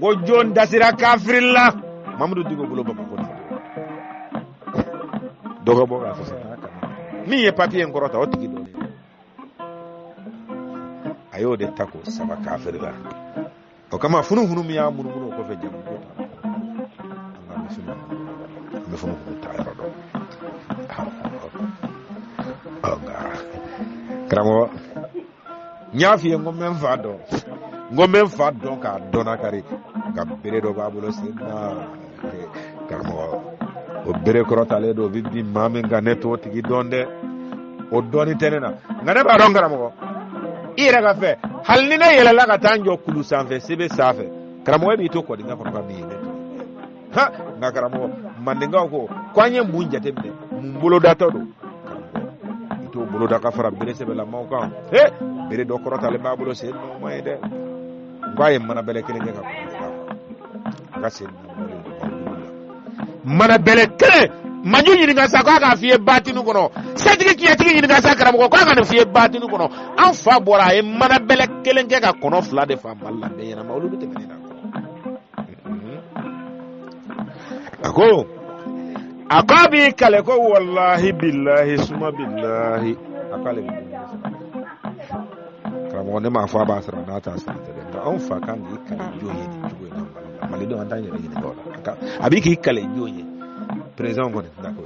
go jon dasira kafirila mamadou digo bulo baba ko dogo bo ga fasa ka mi ye papier ngorota o tigi do ayo de tako saba kafirila o kama funu mi ya munu ko fe jamu ko ta me fo ko tayro do karamo nyaafi ngomem fa do ka dona kari ga bere do babulo sinna karamo o bere korotale do bibbi mame ga neto tigi donde o doni tenena ngane ba don karamo ira ga fe halnina yela la ka tanjo kulu sanfe sebe safe karamo bi to ko dinga ko ba bi ne ha na karamo mandinga ko kwanye munja tebbe mbulo data do to bulo da ka fara bere sebe la mawka bere do korotale babulo se no moyde baye mana bele kele ga ko ga se mana bele kele manju nyini ga sa ko ga fiye batinu kono satigi kiyatigi nyini ga sa karamo ko ga na fiye batinu kono an fa bora e mana bele kele ga kono fla de fa malla be yana mawlu de menina ako akabi kale ko wallahi billahi suma billahi akale karamo ne ma fa ba sara na ta sara de an fa kan yi kale joye ni jugo na mali do antanya ni dola abi ki kale joye président ngone dako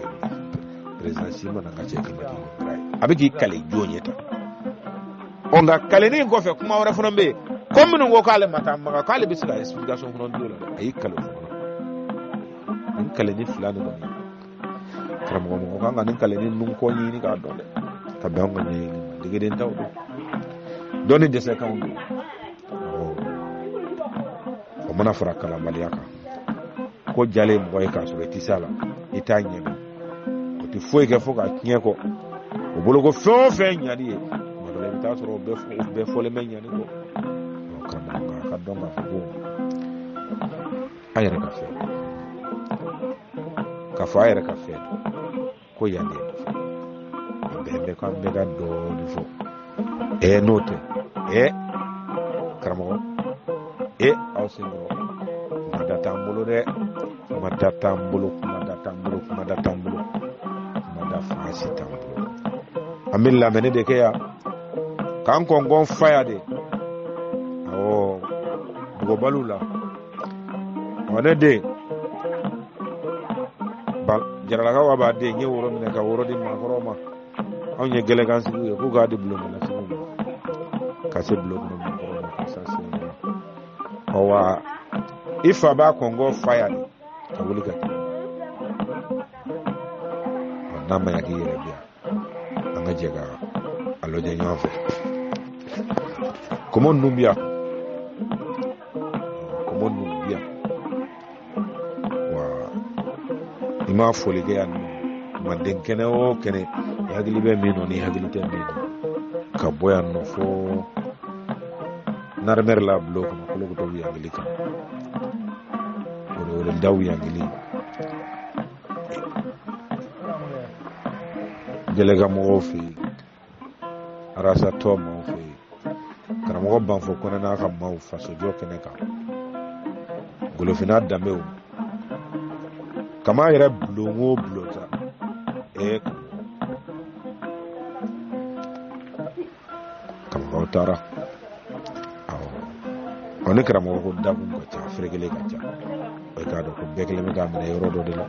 président sima na kache ki mati abi ki kale joye ta onda kale ni ngo fe kuma wara funo be comme no ngo kale mata ma kale bisika explication funo dola ayi kale funo kale ni fulani do karamo mo kanga ni kale ni nun ko ni ka do de ka bango ni dige den taw do ni de se kan do o mana fara kala maliaka ko jale mo ka so ti sala itanye ko ti foi ke fo ka kien ko o bolo ko fo fe nyadi e mo do le ta so be fo le men nyani ko karamo ka do ma fo ayere ka fe ka fa ayere ka fe ko yande be ko be ga do di fo e note e karamo e ausingo madatambulo de madatambulo madafasi tambulo amilla mene de keya kan ko ngon faya de o go balula one de bal jarala ka waba de nyi woro mine ka woro di makoroma on ye gele kan sigu ko ga di blom na sigu ka se blom na makoroma ka sa se owa ifa ba kongo fire ka wuli ka na ma ya ki yere bia anga jega alo je nyofe komo numbia wa ima foli ke yan manden kene o kene hagili be mino ni hagili te mino ka boyan no fo narmer la blok ko ko to wi hagili ka o ndaw hagili jelega mo fi arasa to mo fi kana mo ban fo ko na ka ma fa so jo kene ka golo fina dameu kama yere blongo blota e kama otara oni kara mo ko dabu ko ta fregele ka ta o ka do ko bekele me ga me yoro do de la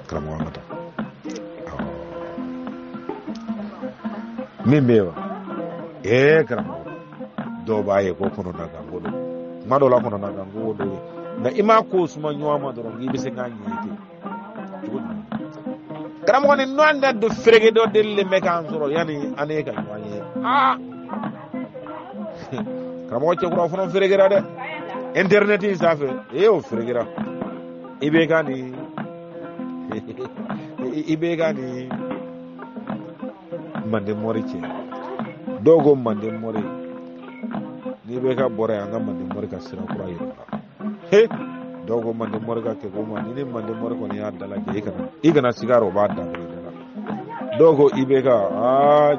kara mo amata mewa e kara mo do baye ko kono daga godo mado la kono daga godo na ima ko suma nyoma do ngi bise nga nyite kara mo ni no anda do frege do delle mekan soro yani ane ka nyanye kara mo ci ko fono frege ra de internet yi safe e o frege ra ibe gani mande moriche dogo mande mori ni be ka bore anga mande mori ka sira kura yiro he dogo mande mori ka ke ko mande ni mande mori ko ni adala je ikana sigaro ba da dala dogo ibe ka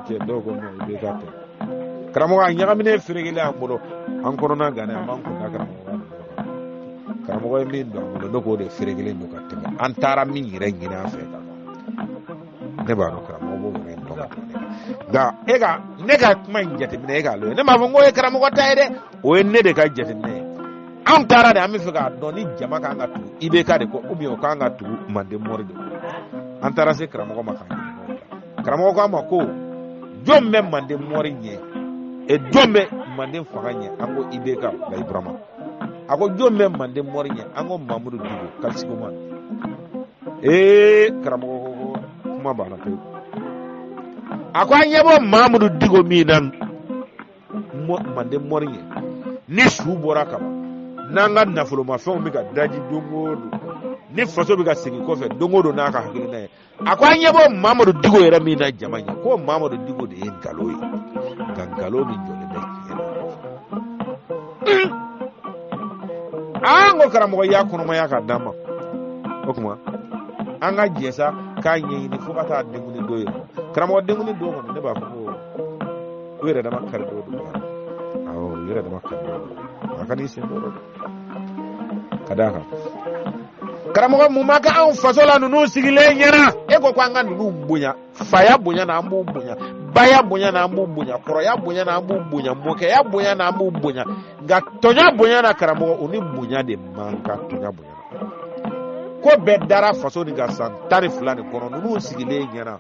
ke dogo no ibe ka te karamo ga nyaga mine firigile ambulo ankoro na gane amanko na karamo ga min do dogo de firigile no ka te antara min rengina fe ka ne ba no karamo bo ne do ga ega nega man jate mine ega lo ne ma ngo e karamo ko tayde o ne de ka jate ne an taara de an bɛ fɛ k'a dɔn ni jama kan ka tugu IBK de kɔ ou bien o kan ka tugu Mande Mori de kɔ. An taara se karamɔgɔ ma k'a ɲininka. Karamɔgɔ k'a ma ko jɔn bɛ Mande Mori ɲɛ et jɔn bɛ Mande fanga ɲɛ an ko IBK Layi Burama. A ko jɔn bɛ Mande Mori ɲɛ an ko Mamudu Diko Kalsikoma. Karamɔgɔ ko kuma banna pewu. A ko an ɲɛ bɔ Mamudu Diko min na Mande Mori ɲɛ ni su bɔra kaba n'an ka nafolomafɛnw bɛ ka daji don o don ni faso bɛ ka segin kɔfɛ don o don n'a ka hakilina ye. A ko an ɲɛ bɔ Mamudu Diko yɛrɛ min na jama ɲɛ ko Mamudu Diko de ye nkalon ye nka nkalon min jɔlen bɛ tiɲɛ na. An ko karamɔgɔ y'a kɔnɔmaya ka d'an ma o tuma an ka jɛ sa k'a ɲɛɲini fo ka taa denkuni dɔ ye. Karamɔgɔ denkuni dɔ kɔni ne b'a fɔ ko u yɛrɛ dama kari dɔw de b'a la. Awɔ u yɛrɛ dama kari dɔw de a ka di sen dɔw de ka d'a kan. Karamɔgɔ mun ma kɛ anw faso la ninnu sigilen ɲɛna e ko an ka ninnu bonya faya bonya na an b'u bonya baya bonya na an b'u bonya kɔrɔya bonya na an b'u bonya mɔkɛya bonya na an b'u bonya nka tɔɲa bonya na karamɔgɔ o ni bonya de man kan tɔɲa bonya na. Ko bɛɛ dara faso nin ka san 12 nin kɔnɔ ninnu sigilen ɲɛna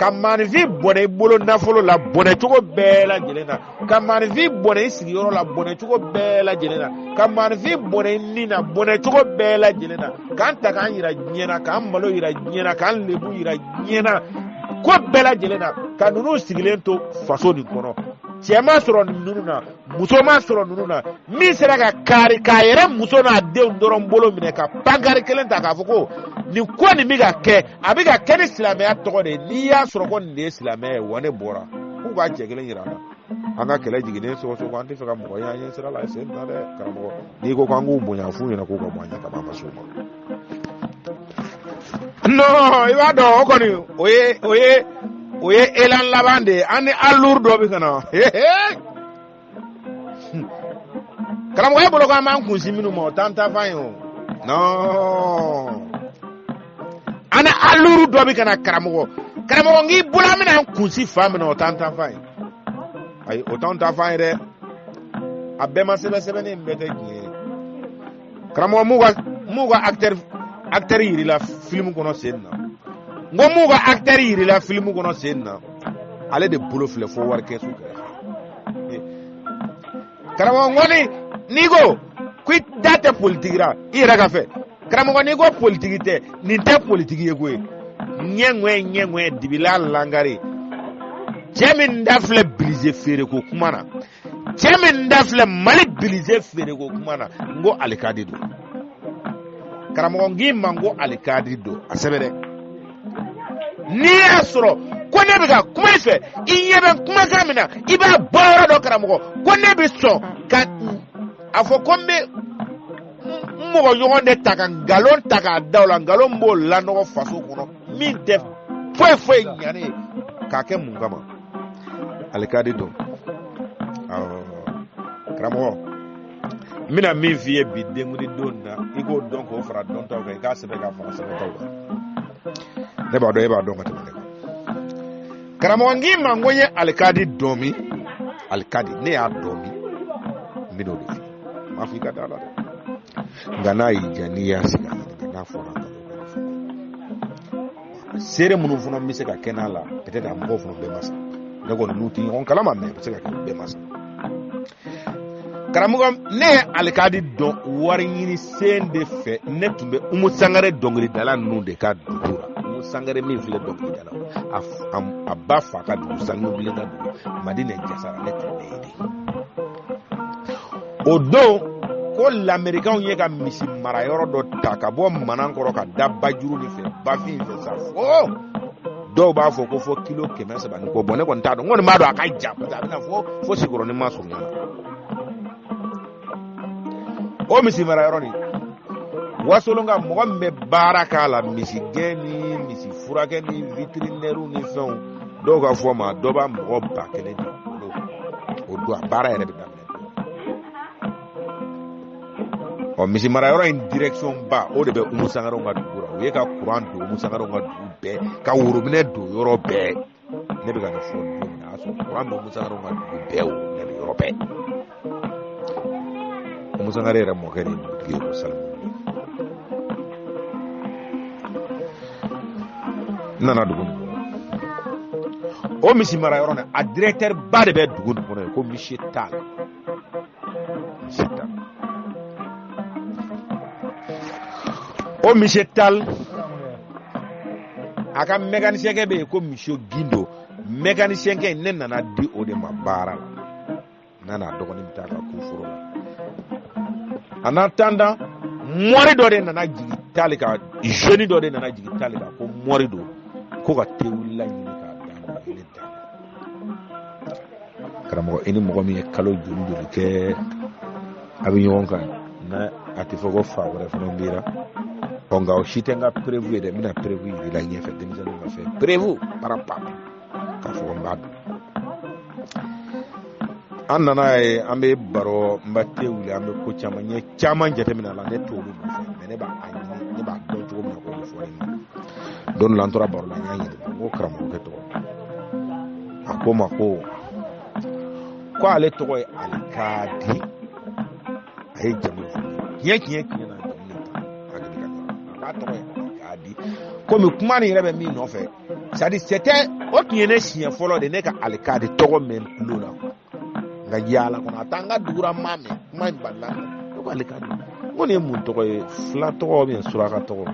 ka maanifin bɔnɛ i bolo nafolo la bɔnɛ cogo bɛɛ lajɛlen na ka maanifin bɔnɛ i sigiyɔrɔ la bɔnɛ cogo bɛɛ lajɛlen na ka maanifin bɔnɛ i nin na bɔnɛ cogo bɛɛ lajɛlen na k'an ta k'an yira ɲɛna k'an malo yira ɲɛna k'an lebu yira ɲɛna ko bɛɛ lajɛlen na ka ninnu sigilen to faso nin kɔnɔ cɛ ma sɔrɔ ninnu na muso ma sɔrɔ ninnu na min sera ka kari k'a yɛrɛ muso n'a denw dɔrɔn bolo minɛ ka pankari kelen ta k'a fɔ ko nin ko nin bɛ ka kɛ a bɛ ka kɛ ni silamɛya tɔgɔ de ye n'i y'a sɔrɔ ko nin de ye silamɛya ye wa ne bɔra k'u k'a cɛ kelen yira an na an ka kɛlɛ jiginnen sɔgɔsɔgɔ an tɛ fɛ ka mɔgɔ ye an ɲɛ sira la sen na dɛ karamɔgɔ n'i ko k'an k'u bonya f'u ɲɛna k'u ka bɔ an ɲɛ ka ban ka s'o ma. Non i b'a dɔn o kɔni o ye elan laban de ye an ni allure dɔ bɛ ka na karamɔgɔ bolo k'an b'an kunsi minnu ma o t'an ta fan ye o non an ni allure dɔ bɛ ka na karamɔgɔ nk'i bolo an bɛna an kunsi fan min na o t'an ta fan ye ayi o t'an ta fan ye dɛ a bɛɛ ma sɛbɛnni in bɛɛ tɛ tiɲɛ ye karamɔgɔ m'u ka acteur yirila film kɔnɔ sen na n ko m'u ka acteur yirila film kɔnɔ sen na ale de bolo filɛ fo wari kɛsu kɛrɛfɛ karamɔgɔ n ko n'i ko i da tɛ politiki ra i yɛrɛ ka fɛ karamɔgɔ n'i ko politiki tɛ nin tɛ politiki ye koyi ɲɛŋɛ dibila langare cɛ min da filɛ Bilize feereko kuma na cɛ min da filɛ Mali Bilize feereko kuma na n ko alikadi don karamɔgɔ ngi ma n ko alikadi don a sɛbɛ dɛ n'i y'a sɔrɔ ko ne bɛ ka kuma i fɛ i ɲɛ bɛ kumakan min na i b'a bɔ yɔrɔ dɔ karamɔgɔ ko ne bɛ sɔn ka a fɔ ko n bɛ n mɔgɔ ɲɔgɔn de ta ka nkalon ta k'a da o la nkalon b'o lanɔgɔ faso kɔnɔ min tɛ foyi ɲani ye k'a kɛ mun kama alikadi don karamɔgɔ n bɛna min f'i ye bi denkuni don na i k'o dɔn k'o fara dɔntaw kan i k'a sɛbɛn k'a fara sɛbɛntaw kan ne b'a dɔn e b'a dɔn ka tɛmɛ ne kan karamɔgɔ ngi ma n ko n ye alikadi dɔn min alikadi ne y'a dɔn min n bɛn'o de f'i ye m'a fɔ i ka da la dɛ nka n'a y'i diya n'i y'a sigi a ɲininka n'a fɔra nkalon kɔnɔ fɔ seere minnu fana bɛ se ka kɛ n'a la peut-être a mɔgɔw fana bɛɛ ma sa ne kɔni n'u tɛ ɲɔgɔn kalama mais bɛ se ka kɛ bɛɛ ma sa karamɔgɔ ne ye alikadi dɔn wari ɲini sen de fɛ ne tun bɛ Umu Sangare dɔnkilidala ninnu de ka dugu la Umu Sangare min filɛ dɔnkilidala a ba fa ka dugu Sanu bilen ka dugu Madina Jasara ne tun bɛ yen de o don ko lamɛrikaw ye ka misi mara yɔrɔ dɔ ta ka bɔ Manan kɔrɔ ka da Bajuru ni fɛ Bafin fɛ sa fo dɔw b'a fɔ ko fo kilo 300 ni ko bon ne kɔni t'a dɔn n kɔni b'a dɔn a ka jan parce que a bɛna fo Sikɔrɔni ma surunya na o misi mara yɔrɔ ni Wasolonka mɔgɔ min bɛ baara k'a la misigɛn ni misi furakɛ ni vétérinaire ni fɛnw dɔw ka fɔ ma dɔ b'a mɔgɔ 1000 di o don a baara yɛrɛ bɛ daminɛ misi mara yɔrɔ in direction ba o de bɛ Umu Sangare ka dugu la o ye ka courant don Umu Sangare ka dugu bɛɛ ka worobinɛ don yɔrɔ bɛɛ ne bɛ ka nin fɔ don min na a sɔrɔ courant don Umu Sangare ka dugu bɛɛ worobinɛ don yɔrɔ bɛɛ Umu Sangare yɛrɛ mɔkɛ de dugutigi ye ko Salimu. N nana dugu nin kɔnɔ. O misi mara yɔrɔ nin a directeur ba de bɛ dugu nin kɔnɔ ko Monsieur Tall. Monsieur Tall. O Monsieur Tall a ka mécanicien kɛ bɛ yen ko Monsieur Gindo. Mécanicien kɛ ne nana di o de ma baara la. Nana dɔgɔnin bɛ taa ka ku foro la. En attendant, mɔri dɔ de nana jigin Tall kan, jeune dɔ de nana jigin Tall kan ko mɔri do ko ka te wulila ɲini k'a d'a ma ele da. Karamɔgɔ i ni mɔgɔ min ye kalo joli kɛ a bɛ ɲɔgɔn kan na a tɛ fɔ ko fa wɛrɛ fana bira. Nka o si tɛ n ka prévu ye dɛ, n bɛna prévu yir'i la ɲɛfɛ denmisɛnninw ka fɛ prévu parapap k'a fɔ ko n b'a dɔn. An nana ye an bɛ baro n ba te wuli an bɛ ko caman n ye caman jateminɛ a la ne t'olu nɔfɛ mais ne b'a ɲini ne b'a dɔn cogo min na k'o de fɔ ne ma. Don la an tora baro la n y'a ɲininka n ko karamɔgɔkɛ tɔgɔ a ko ma ko ale tɔgɔ ye Alikadi a ye jamu fɔ tiɲɛ na jamu ta a tɔgɔ ye Alikadi komi kuma nin yɛrɛ bɛ min nɔfɛ c'est à dire c'était o tun ye ne siɲɛ fɔlɔ de ne ka Alikadi tɔgɔ mɛn tulo la nka yaala kɔnɔ a taa n ka dugura maa mɛn kuma in balila ne ko Alikadi n ko nin ye mun tɔgɔ ye fila tɔgɔ ou suraka tɔgɔ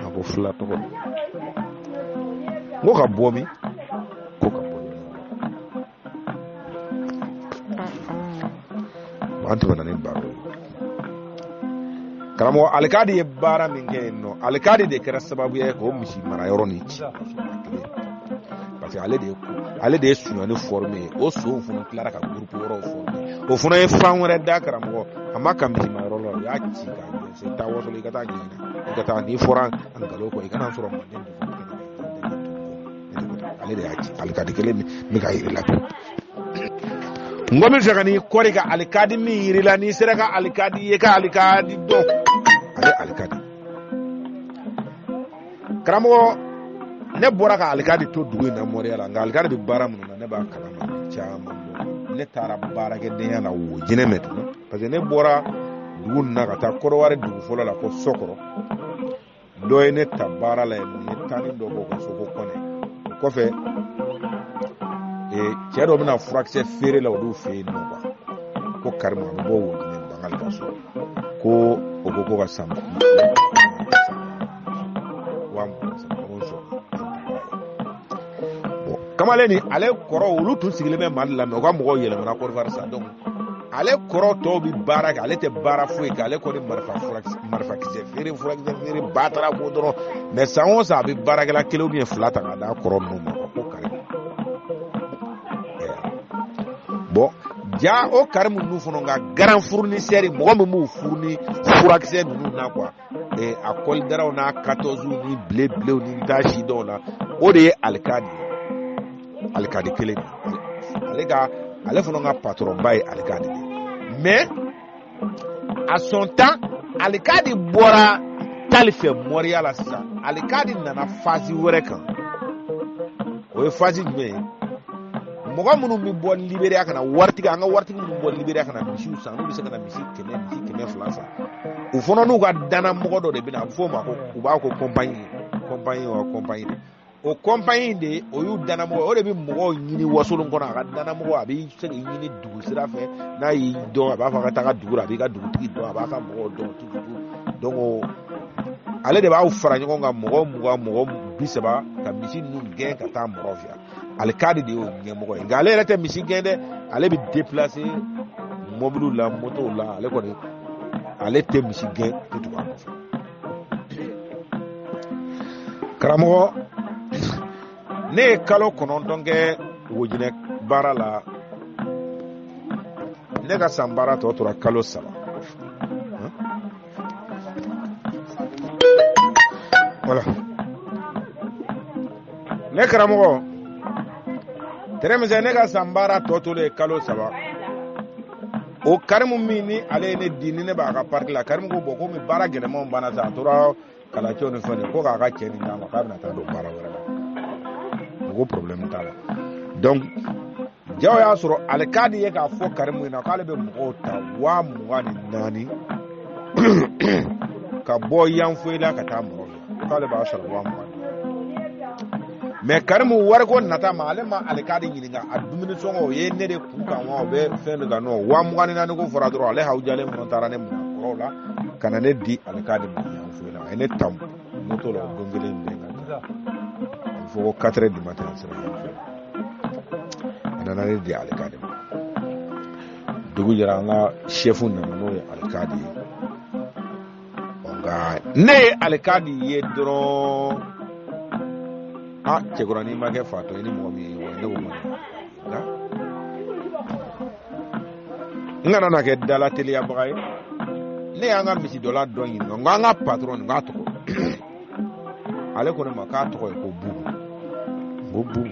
a ko fila tɔgɔ n ko ka bɔ min ko ka bɔ an tɛmɛna ni baro ye karamɔgɔ Alikadi ye baara min kɛ yen nɔ Alikadi de kɛra sababu ye k'o misi mara yɔrɔ ni ci parce que ale de ye suɲɔni formé o sow fana tilara ka groupe wɛrɛw formé o fana ye fan wɛrɛ da karamɔgɔ a ma ka misi mara yɔrɔ la o y'a ci ka ɲɛsin taa waso i ka taa ɲɛɲini i ka taa n'i fɔra nkalon kɔ i kana sɔrɔ manden ale de y'a ci Alikadi kelen min ka yiri la n ko min fɛ ka n'i kɔri ka Alikadi min yiri la n'i sera ka Alikadi ye ka Alikadi dɔn ale Alikadi karamɔgɔ ne bɔra ka Alikadi to dugu in na Mɔriya la nka Alikadi bɛ baara minnu na ne b'a kalama caman dɔn ne taara baarakɛdenya la wo jinɛ mɛ tun parce que ne bɔra dugu in na ka taa Kɔrɔwari dugu fɔlɔ la ko Sɔkɔrɔ dɔ ye ne ta baara la yen nɔ ye tani dɔ bɔ ka so ko Kɔnɛ o kɔfɛ cɛ dɔ bɛna furakisɛ feere la olu fɛ yen nɔ ko Karimu a bɛ bɔ wo jinɛ Bangali ka so ko o ko ka san kamalen ni ale kɔrɔ olu tun sigilen bɛ Mali la mais u ka mɔgɔw yɛlɛmana Côte d'Ivoire sa donc ale kɔrɔ tɔw bɛ baara kɛ ale tɛ baara foyi kɛ ale kɔni marifakisɛ feere furakisɛ feere ba taara ko dɔrɔn mais san o san a bɛ baarakɛla kelen ou bien fila ta ka d'a kɔrɔ ninnu ma ko Karimu bon ja o Karimu ninnu fana nka grand fournisseur mɔgɔ min b'u furu ni furakisɛ ninnu na quoi a kɔlidaraw n'a 14 ni bilew ni tasi dɔw la o de ye Alikadi kelen ale fana ka patron ba ye Alikadi mais à son temps Alikadi bɔra Tall fɛ Mɔriya la sisan Alikadi nana phase wɛrɛ kan o ye phase jumɛn ye mɔgɔ minnu bɛ bɔ Libéria ka na waritigi an ka waritigi minnu bɔ Libéria ka na misiw san n'u bɛ se ka na misi 100 san u fana n'u ka danamɔgɔ dɔ de bɛ na a bɛ fɔ o ma ko u b'a ko compagnie o compagnie de o y'u danamɔgɔ o de bɛ mɔgɔw ɲini wasolon kɔnɔ a ka danamɔgɔ a bɛ se k'i ɲini dugu sira fɛ n'a y'i dɔn a b'a fɔ a ka taa dugu la a b'i ka dugutigi dɔn a b'a ka mɔgɔw dɔn donc ale de b'aw fara ɲɔgɔn kan mɔgɔ 30 ka misi ninnu gɛn ka taa mɔgɔw fɛ Alikadi de y'o ɲɛmɔgɔ ye nka ale yɛrɛ tɛ misi gɛn dɛ ale bɛ déplacer mobiliw la motow la ale kɔni ale tɛ misi gɛn tɛ tugu a nɔfɛ karamɔgɔ ne ye kalo 9 kɛ Wojinɛ baara la ne ka san baara tɔ tora kalo 3 voilà ne karamɔgɔ tɛrɛmisɛn ne ka san baara tɔ tolen kalo 3 o Karimu min ni ale ye ne di ni ne b'a ka parti la Karimu ko bon komi baara gɛlɛmanw banna sa a tora kalacɛw ni fɛn ko k'a ka cɛ nin d'a ma k'a bɛna taa don baara wɛrɛ la ko problème t'a la donc jaw y'a sɔrɔ alikadi ye k'a fɔ Karimu ɲɛna k'ale bɛ mɔgɔw ta 24,000 ka bɔ Yanfoyila ka taa Monrovia k'ale b'a sɔrɔ 20,000 mais Karimu wariko nata ma ale ma alikadi ɲininka a dumuni sɔngɔ o ye ne de kun kan wa o bɛ fɛn de kan nɔ 24,000 ko fɔra dɔrɔn ale hawujalen minnu taara ne mun kɔrɔw la ka na ne di alikadi ma Yanfoyila a ye ne ta moto la don kelen bɛn ka taa il faut 4 du matin sera Yanfoyila a nana ne di alikadi ma dugu jɛra an ka chef nana n'o ye alikadi ye nka ne ye alikadi ye dɔrɔn cɛkɔrɔba n'i ma kɛ fatɔ ye ni mɔgɔ min ye wa ne ko nka n kana na kɛ dalateliyabaga ye ne y'an ka misi dɔla dɔ ɲininka n ko an ka patron n k'a tɔgɔ ale ko ne ma k'a tɔgɔ ye ko Bubu ko Bubu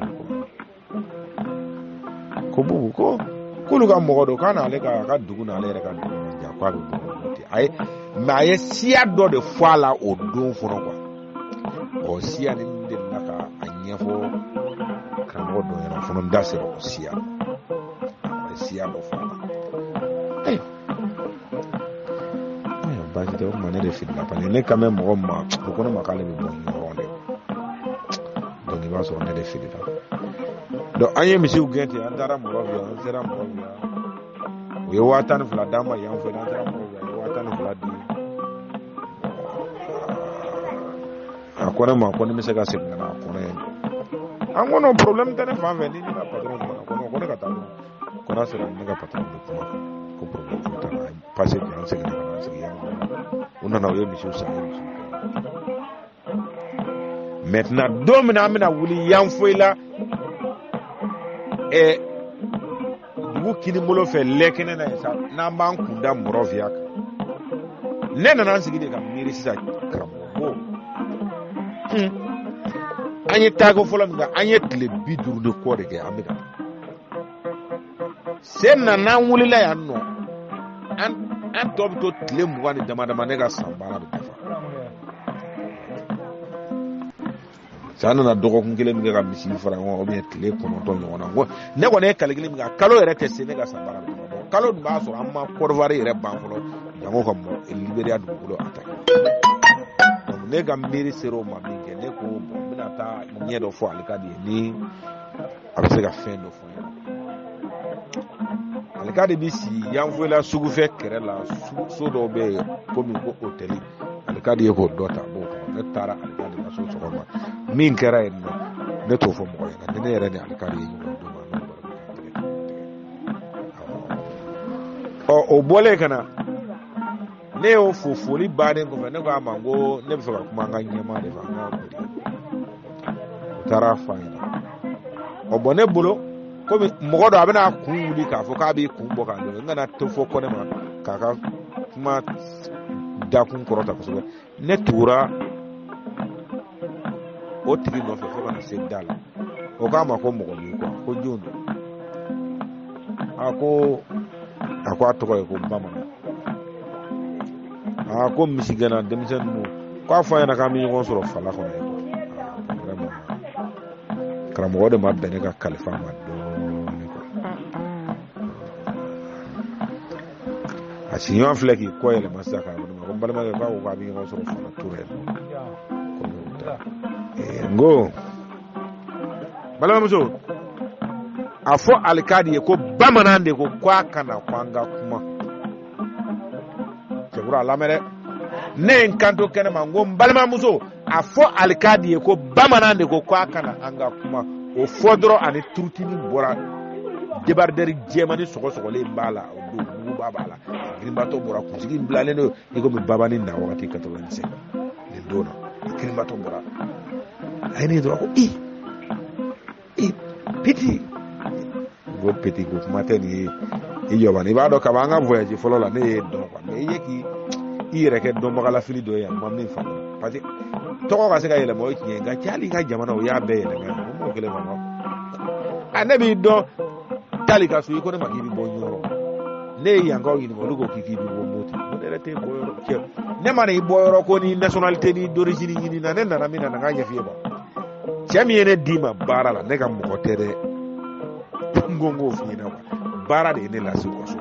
ko Bubu ko k'olu ka mɔgɔ don k'a n'ale ka dugu n'ale yɛrɛ ka dugu man jan k'a bɛ bɔ mais a ye siya dɔ de fɔ a la o don fɔlɔ quoi siya nin de nana ka a ɲɛfɔ karamɔgɔ dɔ ɲɛna fana n da sera o siya a ye siya dɔ fɔ a la baasi tɛ o tuma ne de filila parce que ne kan bɛ mɔgɔ ma o ko ne ma k'ale bɛ bɔ ɲɔgɔn de donc i b'a sɔrɔ ne de filila donc an ye misiw gɛn ten an taara Monrovia an sera Monrovia u ye 12,000 d'an ma yan fɛ an taara Monrovia u ye 12,000 di a ko ne ma ko ne bɛ se ka segin ka na a ko ne an ko no problème tɛ ne fan fɛ ni ne ka patron kuma ko ne ka taa ko n'a sera ne ka patron de kuma ko problème t'a la passé bi an segin ka na segin yan u nana u ye misiw san ye misiw maintenant don min an bɛna wuli Yanfoyila dugu kinibolo fɛ lɛkɛnɛ na yen sa n'an b'an kun da Monrovia kan ne nana an sigi de ka miiri sisan karamɔgɔ ko an ye taako fɔlɔ min kɛ an ye tile 50 de kɔ de kɛ an bɛ ka se nana an wulila yan nɔ an tɔ bɛ to tile 20 ni dama dama ne ka san baara bɛ dafa san nana dɔgɔkun kelen min kɛ ka misi fara ɲɔgɔn kan ou bien tile 9 ɲɔgɔn na ko ne kɔni ye calcul min kɛ kalo yɛrɛ tɛ se ne ka san baara bɛ dafa kalo dun b'a sɔrɔ an ma Côte d'Ivoire yɛrɛ ban fɔlɔ jango ka Libéria dugukolo attaqué donc ne ka miiri sera o ma min kɛ ne ko bon n bɛna taa ɲɛ dɔ fɔ alikadi ye ni a bɛ se ka fɛn dɔ fɔ alikadi bɛ si Yanfoyila sugufɛ kɛrɛ la so dɔw bɛ yen komi ko hôtel alikadi ye k'o dɔ ta b'o kɔnɔ ne taara alikadi ka so sɔgɔma min kɛra yen nɔ ne t'o fɔ mɔgɔ ɲɛna ni ne yɛrɛ ni alikadi ye ɲɔgɔn don o bɔlen ka na ne y'o foli bannen kɔfɛ ne ko a ma n ko ne bɛ fɛ ka kuma an ka ɲɛmaa de fɛ an ka kodi o taara f'a ɲɛna bon ne bolo komi mɔgɔ dɔ a bɛna kun wuli k'a fɔ k'a b'i kun bɔ k'a dɔn n kana to fɔ kɔnɛ ma k'a ka kuma dakun kɔrɔta kosɛbɛ ne tugura o tigi nɔfɛ fo ka na se da la o k'a ma ko mɔgɔ b'i kɔ ko jɔn don a ko a tɔgɔ ye ko Bamanan ko misigɛnna denmisɛnnin ninnu k'a fɔ a ɲɛna k'an bɛ ɲɔgɔn sɔrɔ fala kɔnɔ ye vraiment karamɔgɔ de ma bɛn ne ka kalifa ma dɔɔnin quoi a siɲɔgɔn filɛ k'i kɔ yɛlɛma sisan k'a wele ma ko n balimakɛ k'a ko k'a bɛ ɲɔgɔn sɔrɔ fala ture n ko balimamuso a fɔ alikadi ye ko Bamanan de ko k'a kana ko an ka kuma cɛkura a lamɛn dɛ ne ye n kanto kɛnɛ ma n ko n balimamuso a fɔ alikadi ye ko Bamanan de ko k'a kana an ka kuma o fɔ dɔrɔn ani turutini bɔra débardeur jɛmani sɔgɔsɔgɔlen b'a la o don muguba b'a la girinbatɔ bɔra kunsigi bilalen don i komi babani na wagati 85 nin don na girinbatɔ bɔra a ye ne dɔrɔn ko Piti ko Piti ko kuma tɛ nin ye i jɔbani i b'a dɔn kaban an ka voyage fɔlɔ la ne ye dɔn quoi mais i ye k'i yɛrɛ kɛ dɔnbagalafili dɔ ye a ma min faamu parce que tɔgɔ ka se ka yɛlɛma o ye tiɲɛ nka cɛ hali i ka jamana o y'a bɛɛ yɛlɛma o m'o kelen ma ne b'i dɔn tali ka so i ko ne ma k'i bɛ bɔ Ɲɔrɔ ne ye yankaw ɲininka olu ko k'i bɛ bɔ Moti ko ne yɛrɛ tɛ bɔ yɔrɔ cɛ ne ma n'i bɔ yɔrɔ ko ni nationalité ni d'origine ɲini na ne nana min na n k'a ɲɛf'i ye ba cɛ min ye ne d'i ma baara la ne ka mɔgɔ tɛ dɛ ngongo fina wa bara de ne la se ko so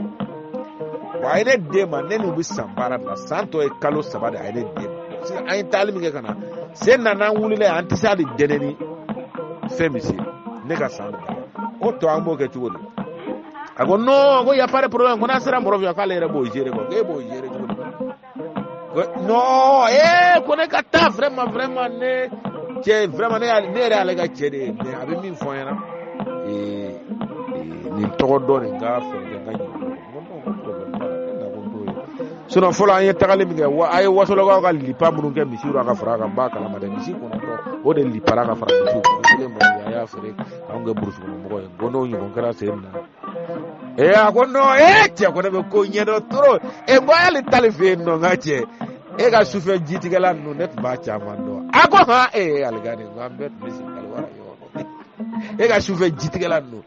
wa ene de ma ne no bi san bara la santo e kalo sabade ene de si ay talimi ke kana sen na na wulile antisa de deneni femisi ne ka san o to ambo ke tuwo ago no go ya pare problème ko na sera morovia ka le bo jere ko ge bo jere no ko ne ka ta vraiment ne che vraiment ne era le ga chere ne abi min fo yana ni to do ne ga fe ga ni sono fola an ye tagali mi kɛ ay wasolo ka lipa minnu kɛ misiw ka fara kan ba kala maden misi kɔnɔ o de lipara ka fara misiw kelen mo ya ya fere an ga bursu mo mo ko no ɲɔgɔn kɛra sen na a ko no cɛ ko ne bɛ ko ɲɛdɔ toro boyali tali fe no nga cɛ ka sufɛ jitigɛla ninnu ne tun b'a caman dɔn a ko han aligani n bɛ misi kali wara yɔrɔ ka sufɛ jitigɛla ninnu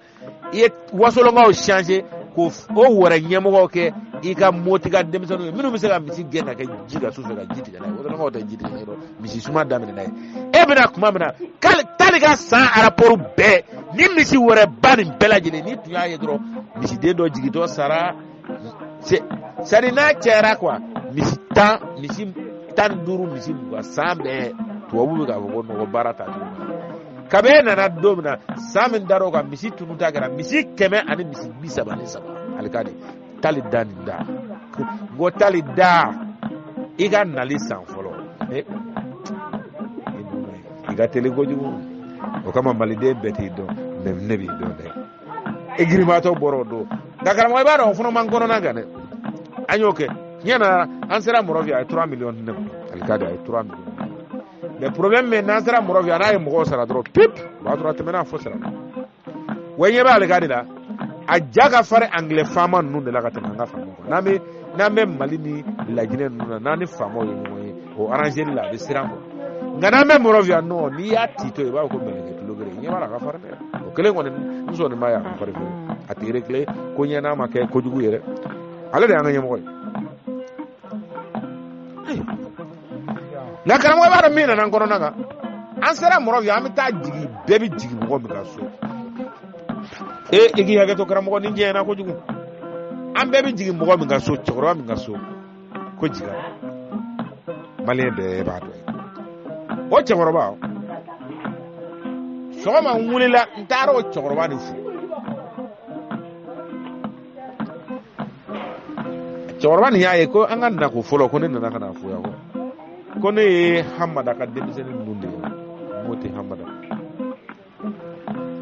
i ye wasolongaw changer ko o wɛrɛ ɲɛmɔgɔ kɛ i ka moti ka denmisɛnninw ye minnu bɛ se ka misi gɛn ka kɛ ji ka sufɛ ka ji tigɛ n'a ye wasolongaw tɛ ji tigɛ yɔrɔ misi suma daminɛ n'a ye bɛna kuma min na tali ka san rapport bɛɛ ni misi wɛrɛ ba nin bɛɛ lajɛlen ni tun y'a ye dɔrɔn misiden dɔ jigitɔ sara sari n'a cɛyara quoi misi 10 misi 15 misi 20 san bɛɛ tubabu bɛ k'a fɔ ko nɔgɔ baara ta kabe nana don min na san min dar'o kan misi tunu ta kɛra misi 100 ani misi 33 alikadi tali da nin da ngo tali da i ka nali san fɔlɔ i ka teli kojugu o kama maliden bɛɛ t'i dɔn ne b'i dɔn dɛ igirimatɔ bɔra o don nka karamɔgɔ i b'a dɔn o fana man kɔnɔna kan dɛ an y'o kɛ ɲɛna an sera Monrovia a ye 3 millions ne alikadi a ye 3 millions mais problème mais n'an sera Monrovia n'a ye mɔgɔw sara dɔrɔn pip o b'a sɔrɔ a tɛmɛna fo sara wa ɲɛ bɛ alikadi la a ja ka fari anglais faama ninnu de la ka tɛmɛ an ka faamaw kan n'an bɛ Mali ni Laginɛ ninnu na n'an ni faamaw ye ɲɔgɔn ye o arrangeli la a bɛ siran kɔ nka n'an bɛ Monrovia non n'i y'a ti to i b'a fɔ ko mɛlɛkɛ kilo kelen ɲɛ b'a la a ka fari dɛ o kelen kɔni n sɔnni b'a ye a ka fari fɛ a tɛ réglé ko ɲɛ n'a ma kɛ kojugu yɛrɛ ale de y'an ka ɲɛmɔgɔ ye nka karamɔgɔ b'a dɔn min nana an kɔnɔna kan an sera Monrovia an bɛ taa jigin bɛɛ bɛ jigin mɔgɔ min ka so i k'i hakɛ to karamɔgɔ ni jɛɲɛna kojugu an bɛɛ bɛ jigin mɔgɔ min ka so cɛkɔrɔba min ka so ko jiga maliyɛn bɛɛ b'a dɔn o cɛkɔrɔba sɔgɔma n wulila n taara o cɛkɔrɔba de fo cɛkɔrɔba nin y'a ye ko an ka nako fɔlɔ ko ne nana ka na fo yan ko ne ye Hamada ka denmisɛnnin ninnu de ye Moti Hamada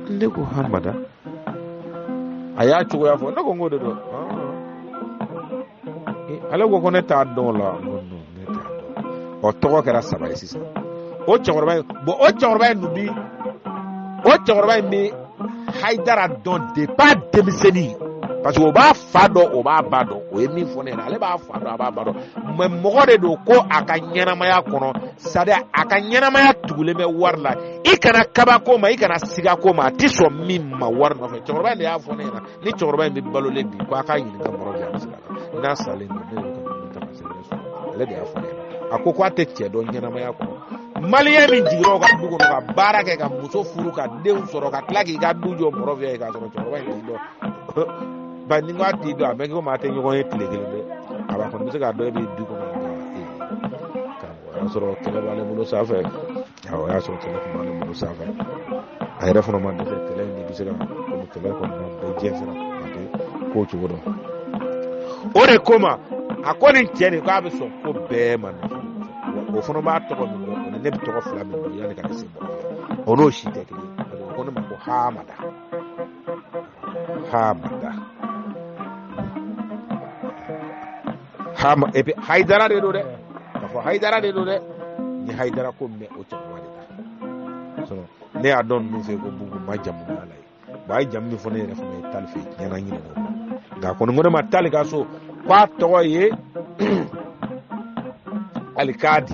ne ko Hamada a y'a cogoya fɔ ne ko n k'o de don ale ko ne t'a dɔn la ne t'a dɔn o tɔgɔ kɛra 3 ye sisan o cɛkɔrɔba in bɛ Hayidara dɔn depuis denmisɛnnin parce que o b'a fa dɔn o b'a ba dɔn o ye min fɔ ne ɲɛna ale b'a fa dɔn a b'a ba dɔn mais mɔgɔ de don ko a ka ɲɛnamaya kɔnɔ c'est-à-dire a ka ɲɛnamaya tugulen bɛ wari la i kana kabako ma i kana sigako ma a tɛ sɔn min ma wari nɔfɛ cɛkɔrɔba in de y'a fɔ ne ɲɛna ni cɛkɔrɔba in bɛ balolen bi ko a k'a ɲininka Monrovia bɛ se ka n'a salen don ne yɛrɛ ka taa se ale de y'a fɔ ne ɲɛna a ko a tɛ cɛ dɔn ɲɛnamaya kɔnɔ maliyɛn min jigira o ka du kɔnɔ ka baara kɛ ka muso furu ka denw sɔrɔ ka tila k'i ka du jɔ Monrovia ye k'a sɔrɔ cɛkɔrɔba in t'i dɔn ba ni k'a t'i dɔn a bɛ kɛ komi a tɛ ɲɔgɔn ye tile kelen dɛ a b'a kɔni bɛ se k'a dɔn e bɛ du kɔnɔ o y'a sɔrɔ kɛlɛ b'ale bolo sanfɛ o y'a sɔrɔ kɛlɛ tun b'ale bolo sanfɛ a yɛrɛ fana ma dɛsɛ kɛlɛ in de bɛ se ka komi kɛlɛ kɔni ma bɛɛ diɲɛ fana a tɛ k'o cogo dɔn o de ko ma a ko nin cɛ nin k'a bɛ sɔn ko bɛɛ ma o fana b'a tɔgɔ min dɔn o ni ne bɛ tɔgɔ 2 min dɔn yanni ka se Monrovia o n'o si tɛ kelen ye ko ne ma ko Hamada et puis Hayidara de do dɛ k'a fɔ Hayidara de do dɛ ni Hayidara ko mɛn o cɛkɔrɔba de la ne y'a dɔn ninnu fɛ ko bugu ma jamu ala ye bon a ye jamu min fɔ ne yɛrɛ fana ye tali fɛ ɲɛna ɲinɛ o nka kɔni ko ne ma tali ka so k'a tɔgɔ ye Alikadi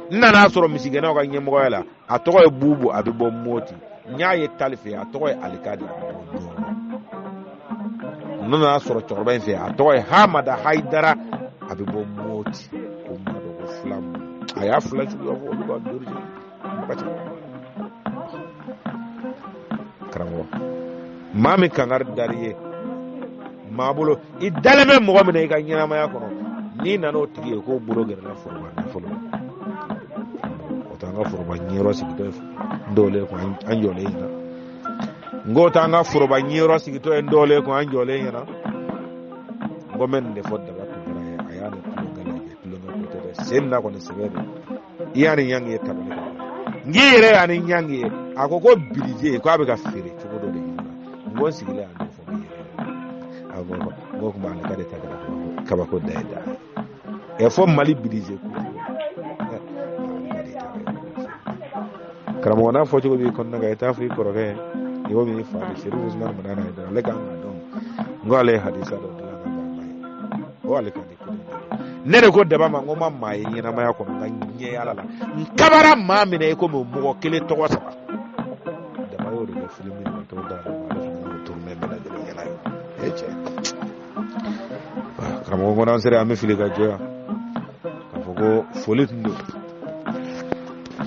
n nana sɔrɔ misigɛnnaw ka ɲɛmɔgɔya la a tɔgɔ ye Bubu a bɛ bɔ Moti n y'a ye tali fɛ a tɔgɔ ye Alikadi a bɛ bɔ Ɲɔrɔ n nana sɔrɔ cɛkɔrɔba in fɛ a tɔgɔ ye Hamada Hayidara a bɛ bɔ Moti ko n b'a dɔn ko fila a y'a fila juguya fɔ olu b'a d'origine karamɔgɔ mami kangar dariye mabulo I daleme mo mi ne ka nyina ma yakono ni nano tigi ko buro gerna furba na folo o tanga furba nyiro sigito ndole ko anjole ina ngo tanga furba nyiro sigito ndole ko anjole ina ngo men de fodda ba ko ayane tulo ko tere senna ko ne sebebe iyani nyangi tabale ngire ani nyangi akoko bilije ko abe ka fere chuko do de ngo sigile ando fo ngire ngo ko mala kade tagara kaba ko daida e fo mali bilije ko karamo na fo chuko bi kon naga eta fi koroge yo mi fa de shiru usman manana da le kan don ngo ale hadisa do la ga mai o ale kan de ko nere ko deba ma ngoma mai nyina ma yakon nga nye yala la nkabara ma mi ne ko mo kele to wasa deba yo de film ni to da ma le to me me na de nyala yo eche kamo ngona sere ame fili ga joya ka fogo foli ndo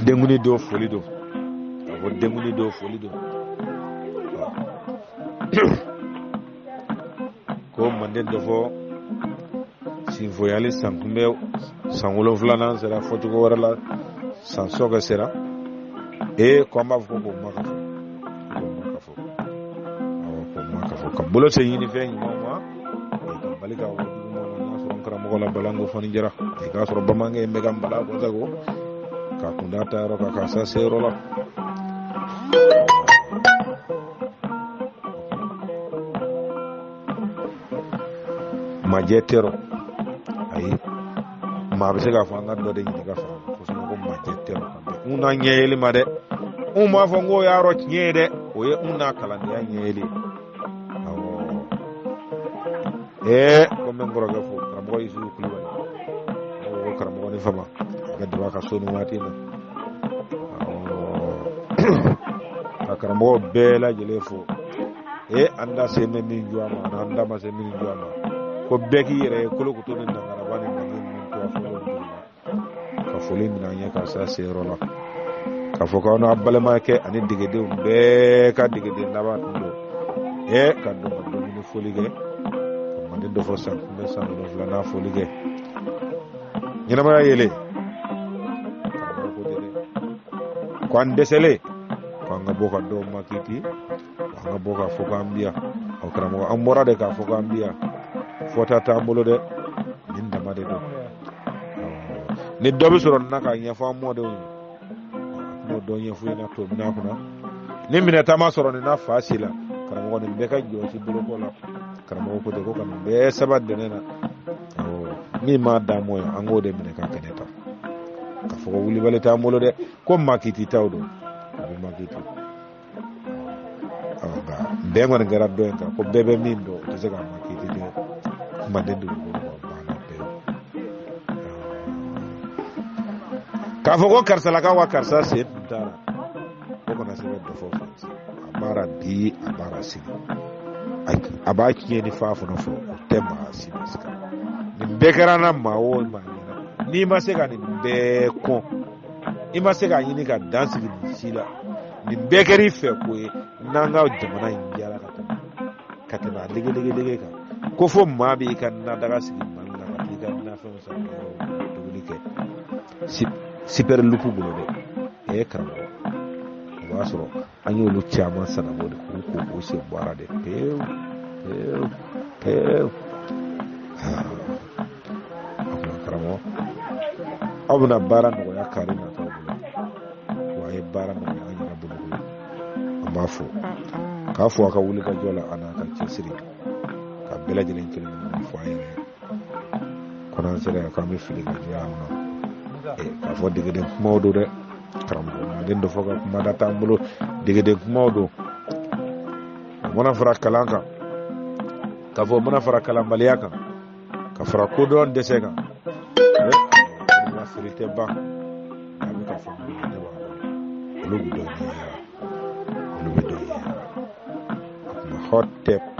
denguni do foli do ko denguni do foli do ko manden do fo si voyale sankumbe sangulo flana sera fotugo warala san soga sera e komba fo ko maka fo ka bolo se yini fe mama e ka balika o mo na so kram ko la balango foni jara e ka so bamange me gam bala ko zago ka kundata ro ka sa sero la majetero ay ma be se ga fa ngado de ni ga fa ko so ko majetero una nyeli ma de uma fo ngo ya ro nyede o ye una kala ya nyeli ko men goro ga fo karamo isu kulwa o karamo ni fama ga dwa ka so ni mati na karamo bela jele fo anda se men ni juama anda ma se men juama ko beki yere ko ko to ni ngara bani ni to fo ka foli mi na nya ka sa se rola ka fo ka no abale ma ke ani digede be ka digede na ba ndo ka do ni foli ge ma de do fo sa me sa no la na foli ge nyina ma yele ko de ko ande sele ko nga boka do makiti ko nga boka fo ka ambia o kramo amora de ka fo ka ambia fota tambulo de min damade do ni dobi soro naka nya fa mode no do nya fu na to na kuna ni mina tama soro ni na fasila karamo ni be ka jo ci bulo ko la karamo ko de ko kan be sabat de na ni ma da moyo angode mina ka kaneta ka fo wuli bale tambulo de ko makiti tawdo makiti be ngon garab do en ko bebe min do to se ga makiti de madendu ka fogo karsala ka wa karsa se dara ko na se do fo amara bi amara si aba ki ni fa fo no fo tema si maska ni bekara na mawo ma ni ma se ga ni be ko ni ma se ga yini ka dance ni sila ni bekari fe ko nanga jamana injala ka ta lege ka ko fo ma bi kan na daga sigi man na bi kan na fa sa to wulike super lupu bulo de karamo wasoro anyo lu chama sana bode ko se bara de karamo abuna bara no ya kare na ta bulo waye bara no ya anya bulo amafo ka fo aka wulika jola ana ka cesiri ka bela jelen kele fo ayere kono sere ka mi fili ga jaama ka fo digede mawdo de karam den do foga kuma data mbulo digede mawdo mona fara kalanka ka fo mona fara kalambaliaka ka fara ko don desega ma firite ba ka fo de ba lu do ni ma hotte